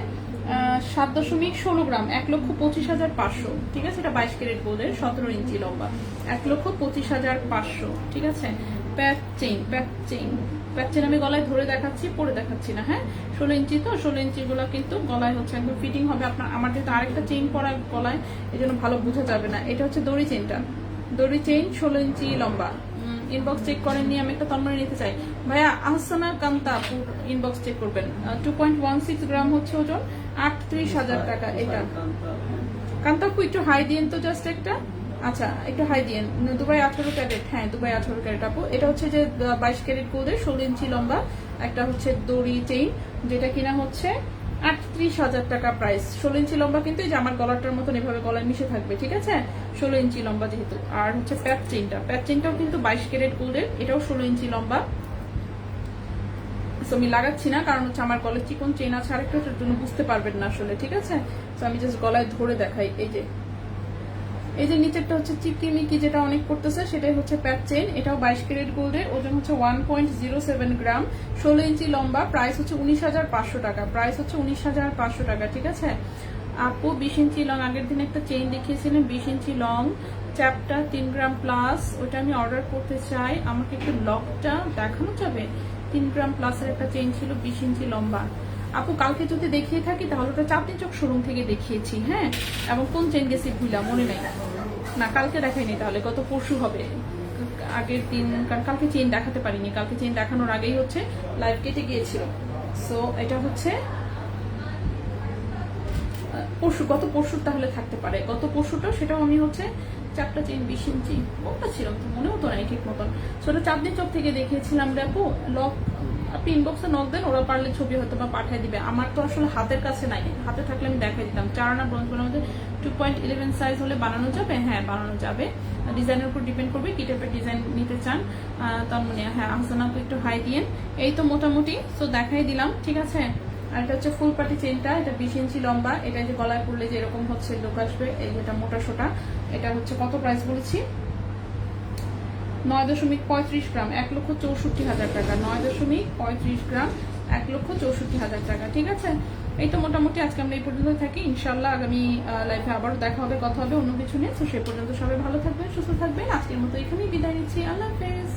7.16 গ্রাম, 1,25,500, ঠিক আছে? এটা 22 ক্যারেট গোল্ডের 17 ইঞ্চি লম্বা, 1,25,500, ঠিক আছে? প্যাচ চেইন আমি গলায় ধরে দেখাচ্ছি, পরে দেখাচ্ছি না, হ্যাঁ? 16 ইঞ্চি তো, 16 ইঞ্চি গুলো কিন্তু গলায় হচ্ছে একদম ফিটিং হবে। আপনার আমার যেহেতু আরেকটা চেইন পরা গলায়, এই জন্য ভালো বোঝা যাবে না। এটা হচ্ছে দড়ি চেইন 16 ইঞ্চি লম্বা। ইনবক্স চেক করেননি, আমি একটা তন্ময় নিতে চাই ভাইয়া। আহসানা কান্তা ইনবক্স চেক করবেন। 2.16 গ্রাম হচ্ছে ওজন, 38,000 টাকা এটা। কান্তাপু একটু হাই দিয়েন তো, জাস্ট একটা, আচ্ছা একটু হাই দিয়েন। দুবাই 18 ক্যারেট, হ্যাঁ দুবাই 18 ক্যারেট আপু। এটা হচ্ছে যে 22 ক্যারেট গোল্ডের 16 ইঞ্চি লম্বা একটা হচ্ছে দড়ি চেইন, যেটা কিনা হচ্ছে 38,000 টাকা প্রাইস। 16 ইঞ্চি লম্বা, কিন্তু এই যে আমার গলাটার মতন এভাবে গলায় মিশে থাকবে, ঠিক আছে? 16 ইঞ্চি লম্বা যেহেতু। আর হচ্ছে প্যাচ চেইনটাও কিন্তু 22 ক্যারেট গোল্ডের, এটাও 16 ইঞ্চি লম্বা। আমি লাগাচ্ছি না, কারণ হচ্ছে আমার গলায় চিকন চেইন আছে আরেকটার জন্য বুঝতে পারবেন না আসলে, ঠিক আছে? তো আমি জাস্ট গলায় ধরে দেখাই। এই যে নিচেরটা হচ্ছে চিকিমিকি, যেটা অনেক করতেছে, সেটাই হচ্ছে প্যাচ চেইন, এটাও 22 ক্যারেট গোল্ডের, ওজন হচ্ছে 1.07 গ্রাম, 16 ইঞ্চি লম্বা, প্রাইস হচ্ছে 19,500 টাকা, প্রাইস হচ্ছে 19,500 টাকা, ঠিক আছে? আপু 20 ইঞ্চি লং, আগের দিন একটা চেইন দেখিয়েছিলেন 20 ইঞ্চি লং, চ্যাপটা 3 গ্রাম প্লাস, ওটা আমি অর্ডার করতে চাই, আমাকে একটু লকটা দেখানো যাবে? 3 গ্রাম প্লাসের একটা চেইন ছিল 20 ইঞ্চি লম্বা। আপু কালকে যদি দেখিয়ে থাকি তাহলে ওটা চাঁদনি চক শোরুম থেকে দেখিয়েছি, হ্যাঁ? এবং কোন চেইন গেছি ভুলা, মনে নেই না, কালকে দেখাইনি, তাহলে গত পরশু হবে, আগের দিন, কারণ কালকে চেইন দেখাতে পারিনি, কালকে চেইন দেখানোর আগেই হচ্ছে লাইভ কেটে গিয়েছিল। সো এটা হচ্ছে গত পরশু, তাহলে থাকতে পারে গত পরশুটা, সেটাও আমি হচ্ছে চারটা চেইন 20 ইঞ্চি, কোনটা ছিল মনে হতো না ঠিক মতন। সেটা চাঁদনি চক থেকে দেখিয়েছিলাম রে আপু। লক আপনি ইনবক্সে নক দেন, ওরা পারলে ছবি হয়তো বা পাঠিয়ে দিবে, আমার তো আসলে হাতের কাছে নাই, হাতে থাকলে আমি দেখাই দিতাম। 4 আনা ব্রঞ্জ মধ্যে 2.11 সাইজ হলে বানানো যাবে, হ্যাঁ বানানো যাবে, ডিজাইনের উপর ডিপেন্ড করবে কি টাইপের ডিজাইন নিতে চান। তার মানে হ্যাঁ, আহসানা আপু একটু হাই দিয়েন। এই তো মোটামুটি সো দেখাই দিলাম, ঠিক আছে? আর এটা হচ্ছে ফুল পাটি চেইনটা, এটা 20 ইঞ্চি লম্বা, এটা যে গলায় পড়লে যে এরকম হচ্ছে লোক আসবে, এই যেটা মোটা সোটা, এটা হচ্ছে কত প্রাইস বলেছি? 9.35 গ্রাম, 1,64,000 টাকা, 9.35 গ্রাম, 1,64,000 টাকা, ঠিক আছে? এই তো মোটামুটি আজকে আমরা এই পর্যন্ত থাকি। ইনশাল্লাহ আগামী লাইভে আবারও দেখা হবে, কথা হবে অন্য কিছু নিয়ে। তো সে পর্যন্ত সবাই ভালো থাকবেন, সুস্থ থাকবেন। আজকের মতো এখানেই বিদায় নিচ্ছি, আল্লাহ হাফেজ।